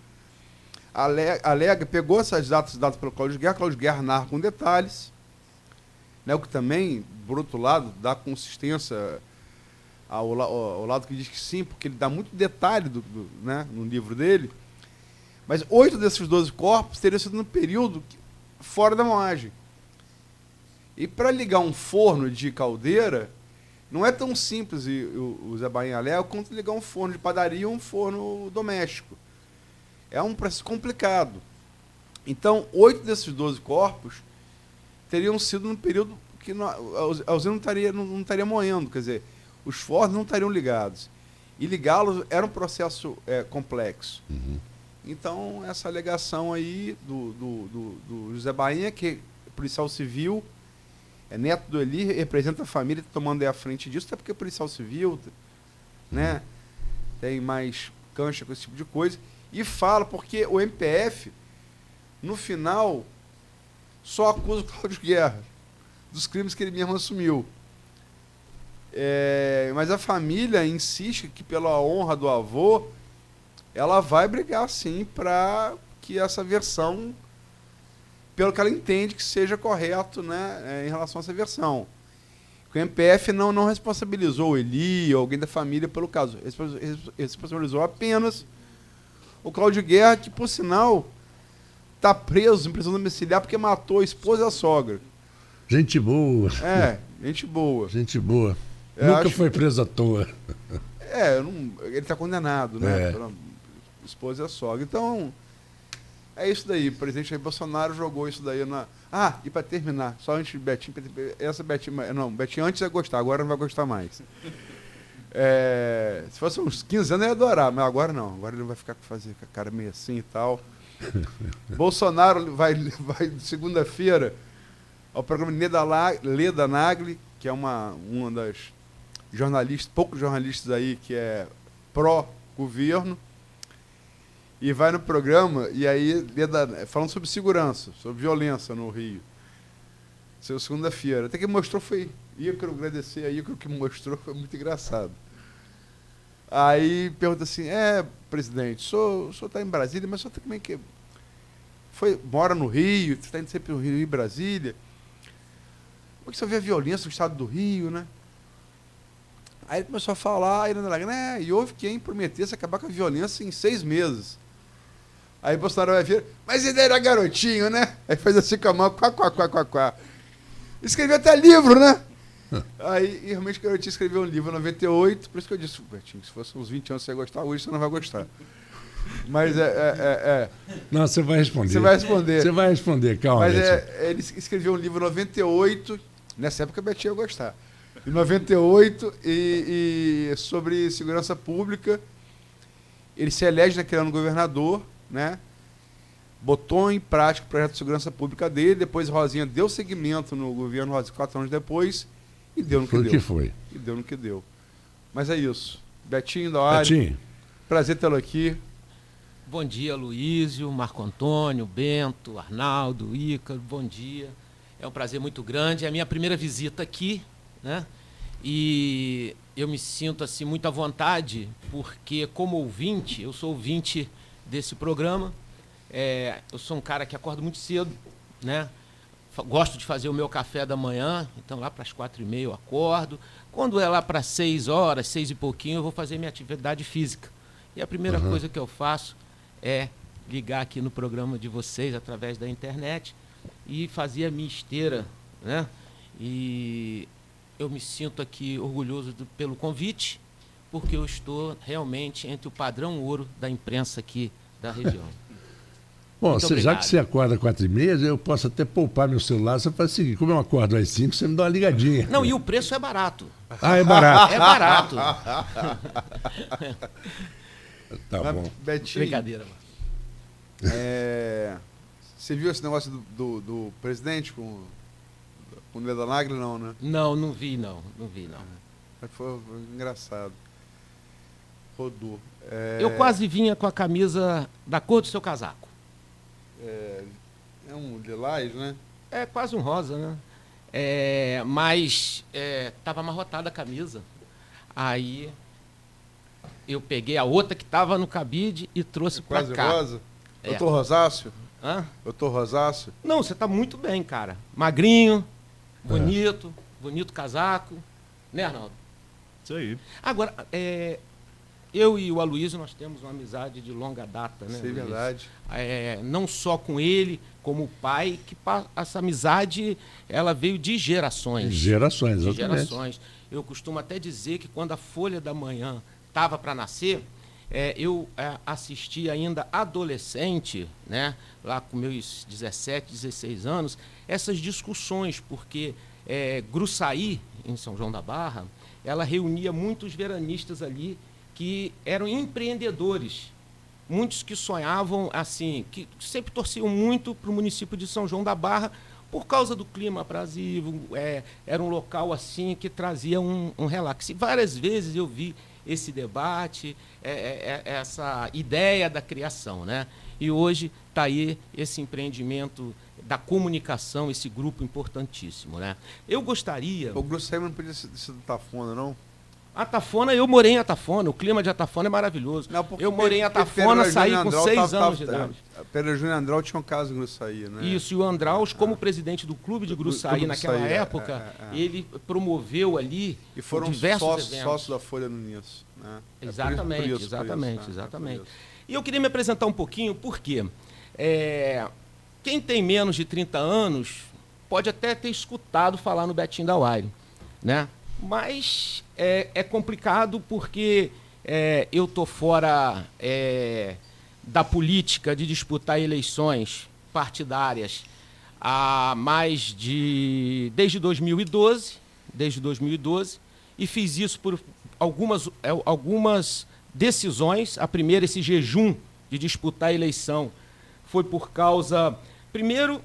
pegou essas datas dadas pelo Cláudio Guerra narra com detalhes, né, o que também, por outro lado, dá consistência ao lado que diz que sim, porque ele dá muito detalhe né, no livro dele, mas 8 desses 12 corpos teriam sido no período fora da moagem. E para ligar um forno de caldeira, não é tão simples o Zé Bainha alega quanto ligar um forno de padaria ou um forno doméstico. É um processo complicado. Então, 8 desses 12 corpos teriam sido num período que a usina não estaria moendo, quer dizer, os fornos não estariam ligados. E ligá-los era um processo complexo. Uhum. Então, essa alegação aí do José Bainha, que é policial civil, é neto do Eli, representa a família, está tomando a frente disso, até porque é policial civil, né, tem mais cancha com esse tipo de coisa. E fala porque o MPF, no final, só acusa o Cláudio Guerra dos crimes que ele mesmo assumiu. Mas a família insiste que, pela honra do avô, ela vai brigar, sim, para que essa versão, pelo que ela entende que seja correto, né, em relação a essa versão. O MPF não responsabilizou o Eli ou alguém da família pelo caso. Responsabilizou apenas o Cláudio Guerra, que, por sinal, está preso em prisão domiciliar porque matou a esposa e a sogra. Gente boa. Gente boa. Gente boa. Nunca foi preso à toa. Ele está condenado, né? Pela esposa e a sogra. Então, é isso daí. O presidente Jair Bolsonaro jogou isso daí na... e para terminar, só antes de Betinho... Betinho antes ia gostar, agora não vai gostar mais. Se fosse uns 15 anos, eu ia adorar, mas agora não. Agora ele vai ficar com a cara meio assim e tal. Bolsonaro vai segunda-feira ao programa Leda Nagli, que é uma das poucos jornalistas aí que é pró-governo, e vai no programa, e aí falando sobre segurança, sobre violência no Rio. Segunda-feira. Até que mostrou foi... eu quero agradecer a Ícaro, que mostrou, foi muito engraçado. Aí pergunta assim, presidente, o senhor está em Brasília, mas o senhor também mora no Rio, você está indo sempre no Rio e Brasília. Como é que você vê a violência no estado do Rio, né? Aí ele começou a falar, e houve quem prometesse acabar com a violência em 6 meses. Aí Bolsonaro vai vir, mas ele era garotinho, né? Aí faz assim com a mão, quá. Escreveu até livro, né? Aí, realmente, o garotinho escreveu um livro em 98, por isso que eu disse, Betinho, se fosse uns 20 anos você ia gostar, hoje você não vai gostar. Mas Não, você vai responder. Você vai responder, calma. Mas ele escreveu um livro em 98, nessa época o Betinho ia gostar. Em 98, e sobre segurança pública, ele se elege naquele ano governador, né? Botou em prática o projeto de segurança pública dele, depois Rosinha deu seguimento no governo Rosinha 4 anos depois, e deu no que deu. Foi. E deu no que deu. Mas é isso. Betinho da área. Betinho. Prazer tê-lo aqui. Bom dia, Luísio, Marco Antônio, Bento, Arnaldo, Ícaro, bom dia. É um prazer muito grande. É a minha primeira visita aqui, né? E eu me sinto assim muito à vontade, porque como ouvinte, eu sou ouvinte desse programa. Eu sou um cara que acordo muito cedo, né? Gosto de fazer o meu café da manhã, então lá para as 4h30 eu acordo. Quando é lá para 6 horas, 6 e pouquinho, eu vou fazer minha atividade física. E a primeira coisa que eu faço é ligar aqui no programa de vocês através da internet e fazer a minha esteira, né? E eu me sinto aqui orgulhoso pelo convite, porque eu estou realmente entre o padrão ouro da imprensa aqui da região. Bom, já que você acorda 4h30, eu posso até poupar meu celular. Você faz o seguinte, como eu acordo às 5, você me dá uma ligadinha. Não, e o preço é barato. É barato. É barato. Tá bom. Betinho, brincadeira. Você viu esse negócio do presidente com o Leda Nagli, não, né? Não vi não. Foi engraçado. Rodou. Eu quase vinha com a camisa da cor do seu casaco. É um lilás, né? É quase um rosa, né? mas estava amarrotada a camisa. Aí eu peguei a outra que estava no cabide e trouxe para cá. Quase rosa? Eu tô rosáceo? Hã? Eu tô rosáceo? Não, você está muito bem, cara. Magrinho, bonito, bonito casaco. Né, Arnaldo? Isso aí. Agora, eu e o Aloysio, nós temos uma amizade de longa data, né? Isso é verdade. Não só com ele, como o pai, que essa amizade, ela veio de gerações. De gerações, De exatamente. gerações. Eu costumo até dizer que quando a Folha da Manhã estava para nascer, eu assisti ainda adolescente, né, lá com meus 17, 16 anos, essas discussões, porque Gruçaí, em São João da Barra, ela reunia muitos veranistas ali que eram empreendedores, muitos que sonhavam assim, que sempre torciam muito para o município de São João da Barra por causa do clima aprazível, era um local assim que trazia um relax. E várias vezes eu vi esse debate, essa ideia da criação, né? E hoje está aí esse empreendimento da comunicação, esse grupo importantíssimo, né? Eu gostaria... O Gruçaí não podia ser do Tafona, não? Atafona, eu morei em Atafona, o clima de Atafona é maravilhoso. Não, porque eu morei em Atafona, saí com 6 anos de idade. Pedro Júnior Andral tinha um caso em Gruçaí, né? Isso, e o Andraus, como presidente do Clube de Gruçaí naquela época, ele promoveu ali e foram diversos eventos. sócios da Folha Nunes, né? Exatamente, por isso, exatamente. E eu queria me apresentar um pouquinho, porque quem tem menos de 30 anos pode até ter escutado falar no Betinho da Uaire, né? Mas é complicado porque eu estou fora da política de disputar eleições partidárias desde 2012, e fiz isso por algumas decisões. A primeira, esse jejum de disputar a eleição, foi por causa, primeiro,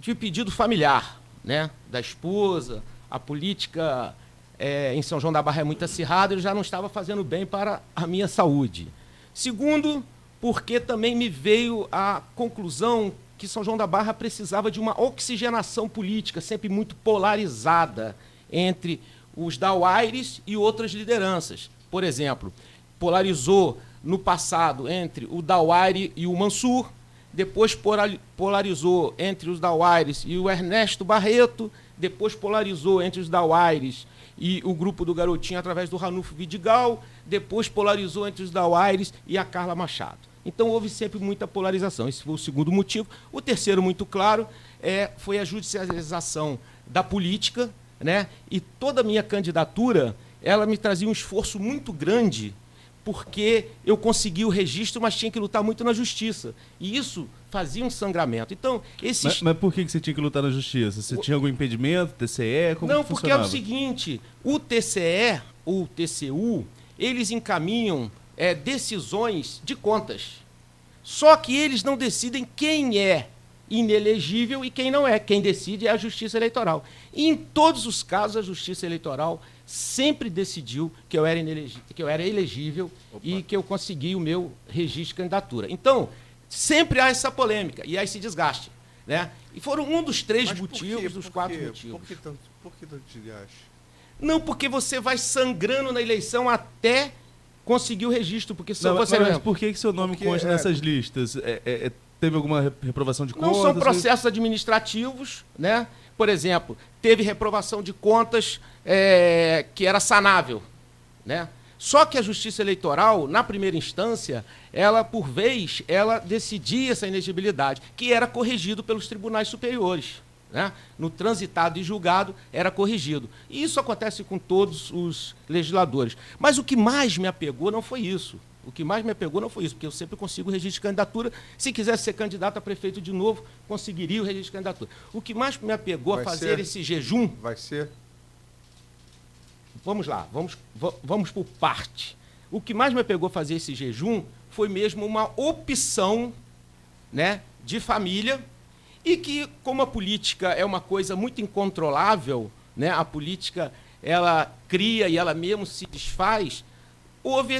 de pedido familiar, né, da esposa. A política em São João da Barra é muito acirrada, eu já não estava fazendo bem para a minha saúde. Segundo, porque também me veio a conclusão que São João da Barra precisava de uma oxigenação política, sempre muito polarizada, entre os Dauaires e outras lideranças. Por exemplo, polarizou no passado entre o Dauaire e o Mansur, depois polarizou entre os Dauaires e o Ernesto Barreto, depois polarizou entre os Dauaires e o grupo do Garotinho através do Ranulfo Vidigal, depois polarizou entre os Dauaires e a Carla Machado. Então houve sempre muita polarização. Esse foi o segundo motivo. O terceiro, muito claro, foi a judicialização da política, né? E toda a minha candidatura, ela me trazia um esforço muito grande, porque eu consegui o registro, mas tinha que lutar muito na justiça. E isso fazia um sangramento. Então, Mas por que você tinha que lutar na justiça? Você tinha algum impedimento, TCE? Como Não, que porque é funcionava? o seguinte, o TCE, o TCU, eles encaminham decisões de contas. Só que eles não decidem quem é inelegível e quem não é. Quem decide é a Justiça Eleitoral. E em todos os casos, a Justiça Eleitoral sempre decidiu que eu era elegível. Opa. E que eu consegui o meu registro de candidatura. Então, sempre há essa polêmica e há esse desgaste, né? E foram um dos 3 motivos, dos 4 motivos. Por que tanto desgaste? Não, porque você vai sangrando na eleição até conseguir o registro. Porque só Não, você mas por que seu nome consta nessas listas? Teve alguma reprovação de contas? Não são processos administrativos, né? Por exemplo, teve reprovação de contas que era sanável, né? Só que a Justiça Eleitoral, na primeira instância, ela, por vez, ela decidia essa inegibilidade, que era corrigido pelos tribunais superiores, né? No transitado e julgado, era corrigido. E isso acontece com todos os legisladores. Mas o que mais me apegou não foi isso. Porque eu sempre consigo o registro de candidatura. Se quisesse ser candidato a prefeito de novo, conseguiria o registro de candidatura. O que mais me apegou a fazer esse jejum... Vai ser? Vamos lá, vamos por parte. O que mais me apegou a fazer esse jejum foi mesmo uma opção, né, de família, e que, como a política é uma coisa muito incontrolável, né, a política ela cria e ela mesmo se desfaz, houve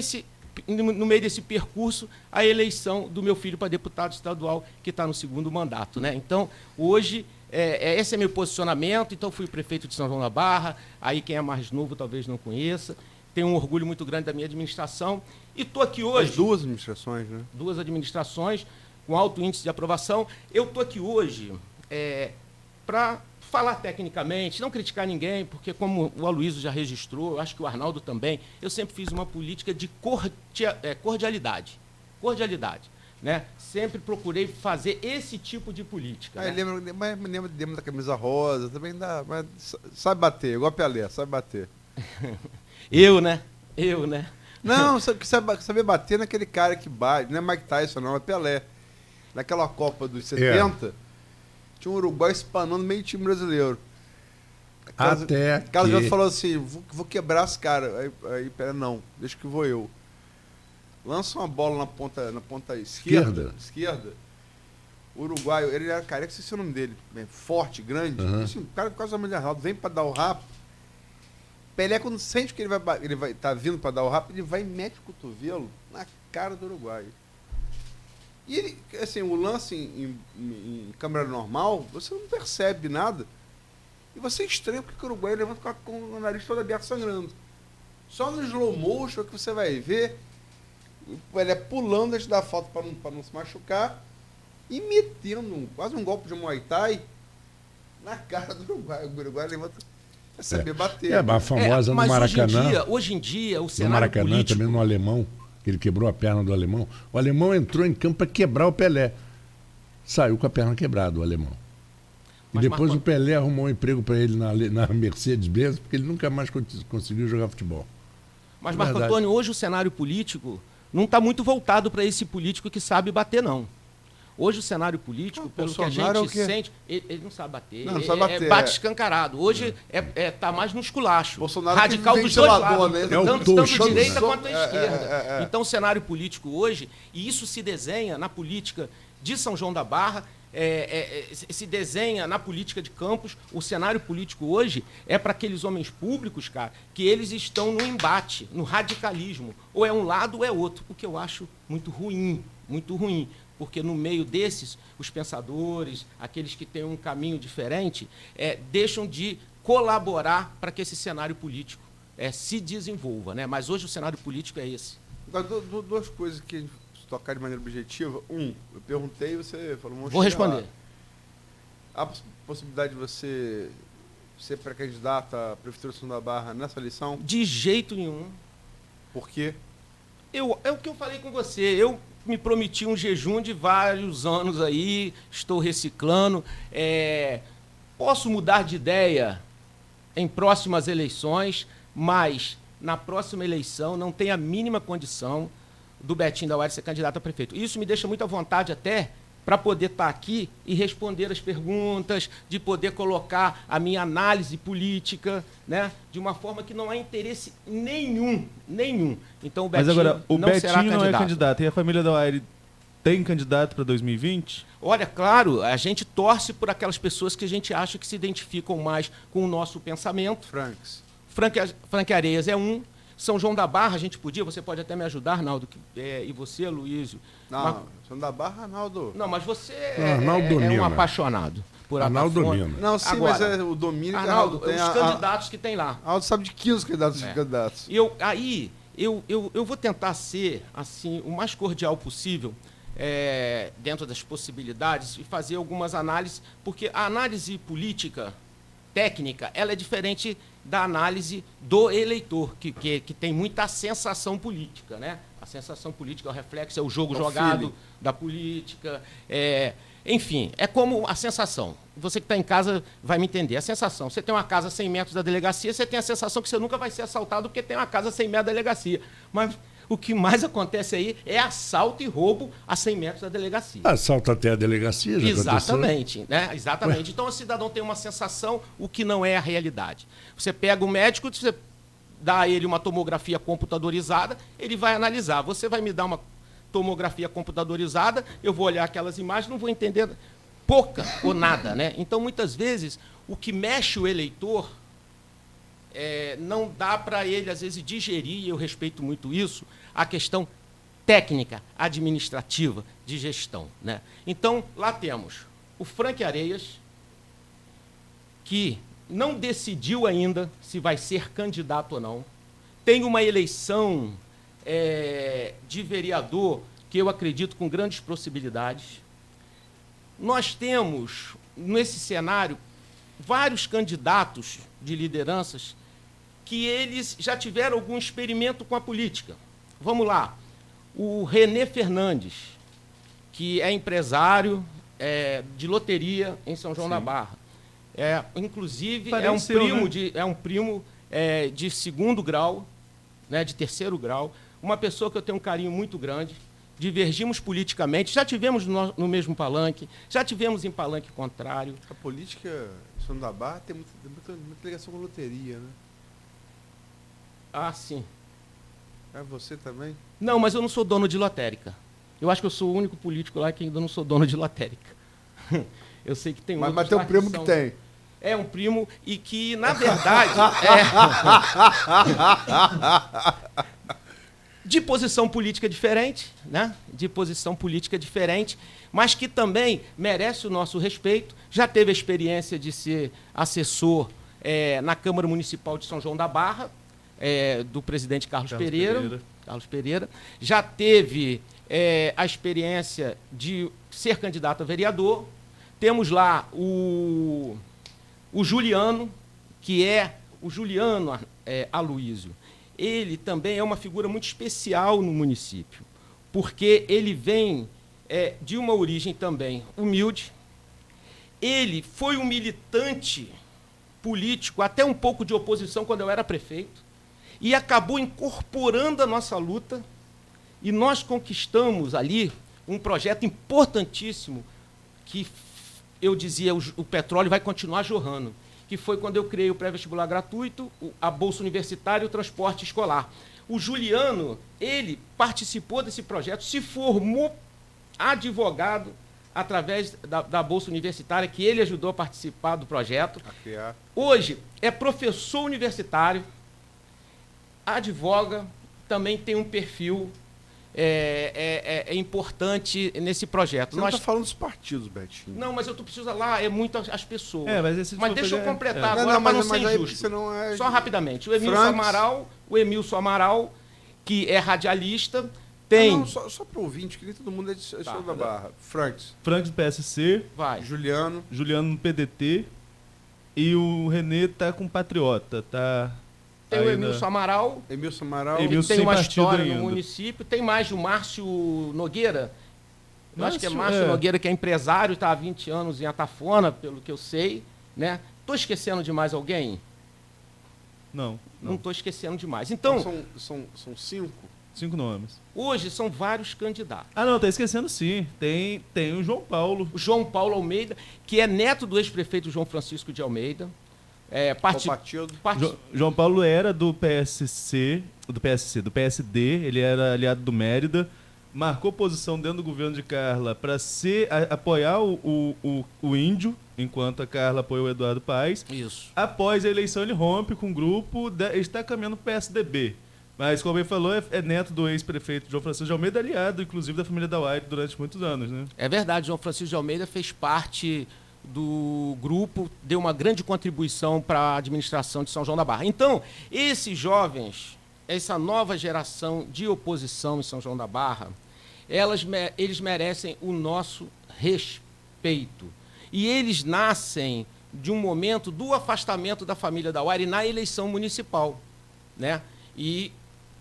no meio desse percurso, a eleição do meu filho para deputado estadual, que está no 2º mandato, né? Então, hoje, Esse é meu posicionamento. Então, fui prefeito de São João da Barra. Aí, quem é mais novo talvez não conheça. Tenho um orgulho muito grande da minha administração. E estou aqui hoje... As 2 administrações, né? 2 administrações, com alto índice de aprovação. Eu estou aqui hoje para falar tecnicamente, não criticar ninguém, porque, como o Aloysio já registrou, eu acho que o Arnaldo também, eu sempre fiz uma política de cordialidade. Cordialidade. Né? Sempre procurei fazer esse tipo de política. Né? Lembra da camisa rosa, também dá, mas sabe bater, igual a Pelé, sabe bater. Eu, né? Não, saber bater naquele cara que bate, não é Mike Tyson, não, é Pelé. Naquela Copa dos 70, tinha um Uruguai espanando meio time brasileiro. Até que... já falou assim, vou quebrar os caras. Aí Pelé, não, deixa que vou eu. Lança uma bola na ponta esquerda. O uruguaio, ele era careca, esqueci o nome dele. Forte, grande. Assim, o cara quase a mulher Arnaldo vem pra dar o rap. Pelé, quando sente que ele vai tá vindo pra dar o rap, ele vai e mete o cotovelo na cara do uruguaio. E ele, assim, o lance em câmera normal, você não percebe nada. E você estranha porque o uruguaio levanta com o nariz todo aberto sangrando. Só no slow motion que você vai ver ele pulando antes da falta para não se machucar e metendo quase um golpe de Muay Thai na cara do Uruguai. O Uruguai levanta pra saber bater. A famosa no Maracanã. Hoje em dia, o cenário no Maracanã, político... também no alemão, que ele quebrou a perna do alemão. O alemão entrou em campo para quebrar o Pelé. Saiu com a perna quebrada, o alemão. E depois o Pelé arrumou um emprego para ele na Mercedes-Benz, porque ele nunca mais conseguiu jogar futebol. Mas, Marco Antônio, hoje o cenário político não está muito voltado para esse político que sabe bater, não. Hoje o cenário político, pelo que a gente sente, ele não sabe bater. Não sabe bater. Bate escancarado. Hoje tá mais no esculacho. Bolsonaro radical dos dois lados. Né? Tanto direita quanto a esquerda. Então o cenário político hoje, e isso se desenha na política de São João da Barra, se desenha na política de Campos. O cenário político hoje é para aqueles homens públicos, cara, que eles estão no embate, no radicalismo. Ou é um lado ou é outro, o que eu acho muito ruim, porque no meio desses, os pensadores, aqueles que têm um caminho diferente, deixam de colaborar para que esse cenário político se desenvolva. Né? Mas hoje o cenário político é esse. Agora, 2 coisas que tocar de maneira objetiva. Eu perguntei e você falou... Vou responder. Há possibilidade de você ser pré-candidato à Prefeitura de São João da Barra nessa eleição? De jeito nenhum. Por quê? É o que eu falei com você. Eu me prometi um jejum de vários anos aí, estou reciclando. Posso mudar de ideia em próximas eleições, mas na próxima eleição não tem a mínima condição do Betinho da UERJ ser candidato a prefeito. Isso me deixa muito à vontade até para poder estar aqui e responder as perguntas, de poder colocar a minha análise política, né, de uma forma que não há interesse nenhum. Então o Betinho Mas agora, o não Betinho será candidato. Não é candidato. E a família da UERJ tem candidato para 2020? Olha, claro, a gente torce por aquelas pessoas que a gente acha que se identificam mais com o nosso pensamento. Frank Areias é um. São João da Barra, a gente podia, você pode até me ajudar, Arnaldo, e você, Aloysio. Não, São João da Barra, Arnaldo. Não, mas você é um apaixonado por Arnaldo domina. Não, sim, agora, mas o domínio... Arnaldo, tem os candidatos que tem lá. Arnaldo sabe de 15 candidatos. Eu vou tentar ser assim, o mais cordial possível, dentro das possibilidades, e fazer algumas análises, porque a análise política técnica, ela é diferente da análise do eleitor, que tem muita sensação política, né? A sensação política é o reflexo, é o jogo jogado da política. Enfim, é como a sensação. Você que está em casa vai me entender. A sensação, você tem uma casa a 100 metros da delegacia, você tem a sensação que você nunca vai ser assaltado porque tem uma casa a 100 metros da delegacia. Mas o que mais acontece aí é assalto e roubo a 100 metros da delegacia. Assalto até a delegacia, já Exatamente, né? Exatamente. Então o cidadão tem uma sensação, o que não é a realidade. Você pega o médico, você dá a ele uma tomografia computadorizada, ele vai analisar. Você vai me dar uma tomografia computadorizada, eu vou olhar aquelas imagens, não vou entender pouca ou nada, né? Então, muitas vezes, o que mexe o eleitor não dá para ele, às vezes, digerir, e eu respeito muito isso, a questão técnica, administrativa, de gestão, né? Então, lá temos o Frank Areias, que não decidiu ainda se vai ser candidato ou não. Tem uma eleição de vereador que eu acredito com grandes possibilidades. Nós temos, nesse cenário, vários candidatos de lideranças que eles já tiveram algum experimento com a política. Vamos lá. O René Fernandes, que é empresário de loteria em São João da Barra. Inclusive, é um primo de segundo grau, né, de terceiro grau, uma pessoa que eu tenho um carinho muito grande. Divergimos politicamente, já tivemos no mesmo palanque, já tivemos em palanque contrário. A política em São João da Barra tem muita ligação com loteria, né? Ah, sim. É você também? Não, mas eu não sou dono de lotérica. Eu acho que eu sou o único político lá que ainda não sou dono de lotérica. Eu sei que tem outros. Mas tem um primo que tem. É um primo e que, na verdade, de posição política diferente, né? De posição política diferente, mas que também merece o nosso respeito. Já teve a experiência de ser assessor na Câmara Municipal de São João da Barra, do presidente Carlos Pereira. Já teve a experiência de ser candidato a vereador. Temos lá o Juliano, que é o Juliano Aloísio. Ele também é uma figura muito especial no município, porque ele vem de uma origem também humilde. Ele foi um militante político, até um pouco de oposição quando eu era prefeito, e acabou incorporando a nossa luta, e nós conquistamos ali um projeto importantíssimo que, eu dizia, o petróleo vai continuar jorrando, que foi quando eu criei o pré-vestibular gratuito, a Bolsa Universitária e o transporte escolar. O Juliano, ele participou desse projeto, se formou advogado através da Bolsa Universitária, que ele ajudou a participar do projeto. Hoje é professor universitário, advoga, também tem um perfil importante nesse projeto. Você não está falando dos partidos, Betinho. Não, mas eu preciso lá, é muito as pessoas. Mas deixa eu completar agora para não ser injusto. Só rapidamente. O Emilson Amaral, que é radialista, tem... Só para o ouvinte, que nem todo mundo é de São João da Barra. Franks do PSC. Vai. Juliano no PDT. E o Renê tá com Patriota, tá... Tem o Emilson Amaral. Ele tem uma história no município. Tem mais o Márcio Nogueira. Eu acho que é Márcio Nogueira, que é empresário, está há 20 anos em Atafona, pelo que eu sei. Né? Estou esquecendo de mais alguém? Não. Não estou esquecendo de mais. Então, são 5? 5 nomes. Hoje são vários candidatos. Ah, não, está esquecendo sim. Tem o João Paulo. O João Paulo Almeida, que é neto do ex-prefeito João Francisco de Almeida. João Paulo era do PSD, ele era aliado do Mérida, marcou posição dentro do governo de Carla para apoiar o Índio, enquanto a Carla apoiou o Eduardo Paes. Isso. Após a eleição ele rompe com o grupo, está caminhando para o PSDB. Mas, como ele falou, é neto do ex-prefeito João Francisco de Almeida, aliado, inclusive, da família Dauaire durante muitos anos, né? É verdade, João Francisco de Almeida fez parte do grupo, deu uma grande contribuição para a administração de São João da Barra. Então, esses jovens, essa nova geração de oposição em São João da Barra, eles merecem o nosso respeito. E eles nascem de um momento do afastamento da família Dauaire na eleição municipal, né? E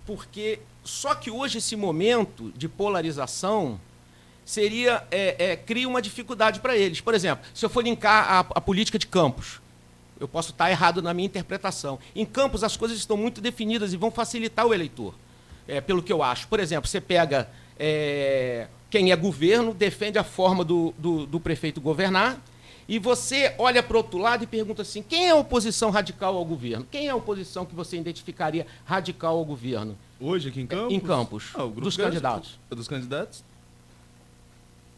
porque só que hoje esse momento de polarização cria uma dificuldade para eles. Por exemplo, se eu for linkar a política de Campos, eu posso estar errado na minha interpretação. Em Campos, as coisas estão muito definidas e vão facilitar o eleitor, pelo que eu acho. Por exemplo, você pega quem é governo, defende a forma do prefeito governar, e você olha para o outro lado e pergunta assim, quem é a oposição radical ao governo? Quem é a oposição que você identificaria radical ao governo? Hoje, aqui em Campos? Em Campos, dos candidatos. Dos candidatos?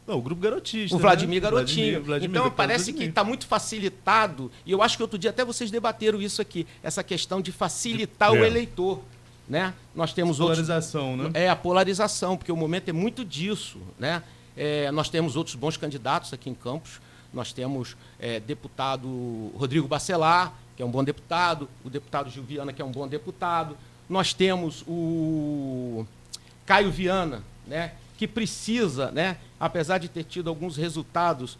Não, o grupo garotista. O Vladimir Garotinho. Vladimir, então, parece que está muito facilitado, e eu acho que outro dia até vocês debateram isso aqui, essa questão de facilitar o eleitor. Né? Nós temos polarização, né? A polarização, porque o momento é muito disso. Né? Nós temos outros bons candidatos aqui em Campos, Nós temos deputado Rodrigo Bacelar, que é um bom deputado, o deputado Gil Viana, que é um bom deputado. Nós temos o Caio Viana, né, que precisa, né, apesar de ter tido alguns resultados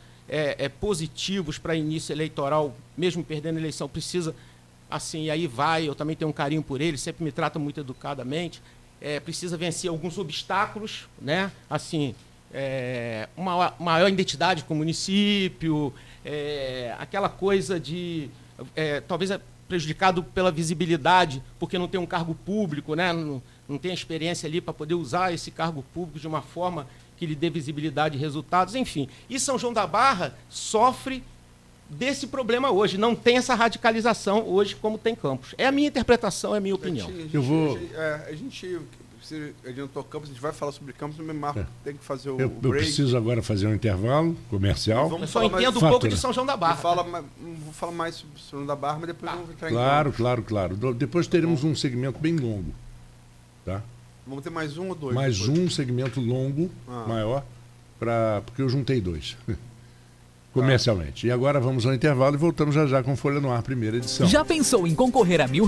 positivos para início eleitoral, mesmo perdendo a eleição, precisa, assim, e aí vai, eu também tenho um carinho por ele, sempre me trata muito educadamente, precisa vencer alguns obstáculos, né, assim, uma maior identidade com o município, aquela coisa de, talvez prejudicado pela visibilidade, porque não tem um cargo público, né, não tem a experiência ali para poder usar esse cargo público de uma forma que lhe dê visibilidade e resultados, enfim. E São João da Barra sofre desse problema hoje, não tem essa radicalização hoje como tem Campos. É a minha interpretação, é a minha opinião. A gente adiantou Campos, a gente vai falar sobre Campos, mas Marco tem que fazer o eu break. Eu preciso agora fazer um intervalo comercial. Eu só entendo um pouco de São João da Barra. Não vou falar mais sobre São João da Barra, mas depois vamos entrar em Campos. Claro. Depois teremos um segmento bem longo. Tá? Vamos ter mais um ou dois? Mais depois? Um segmento longo, maior, porque eu juntei dois. Comercialmente. E agora vamos ao intervalo e voltamos já com Folha no Ar, primeira edição. Já pensou em concorrer a 1.000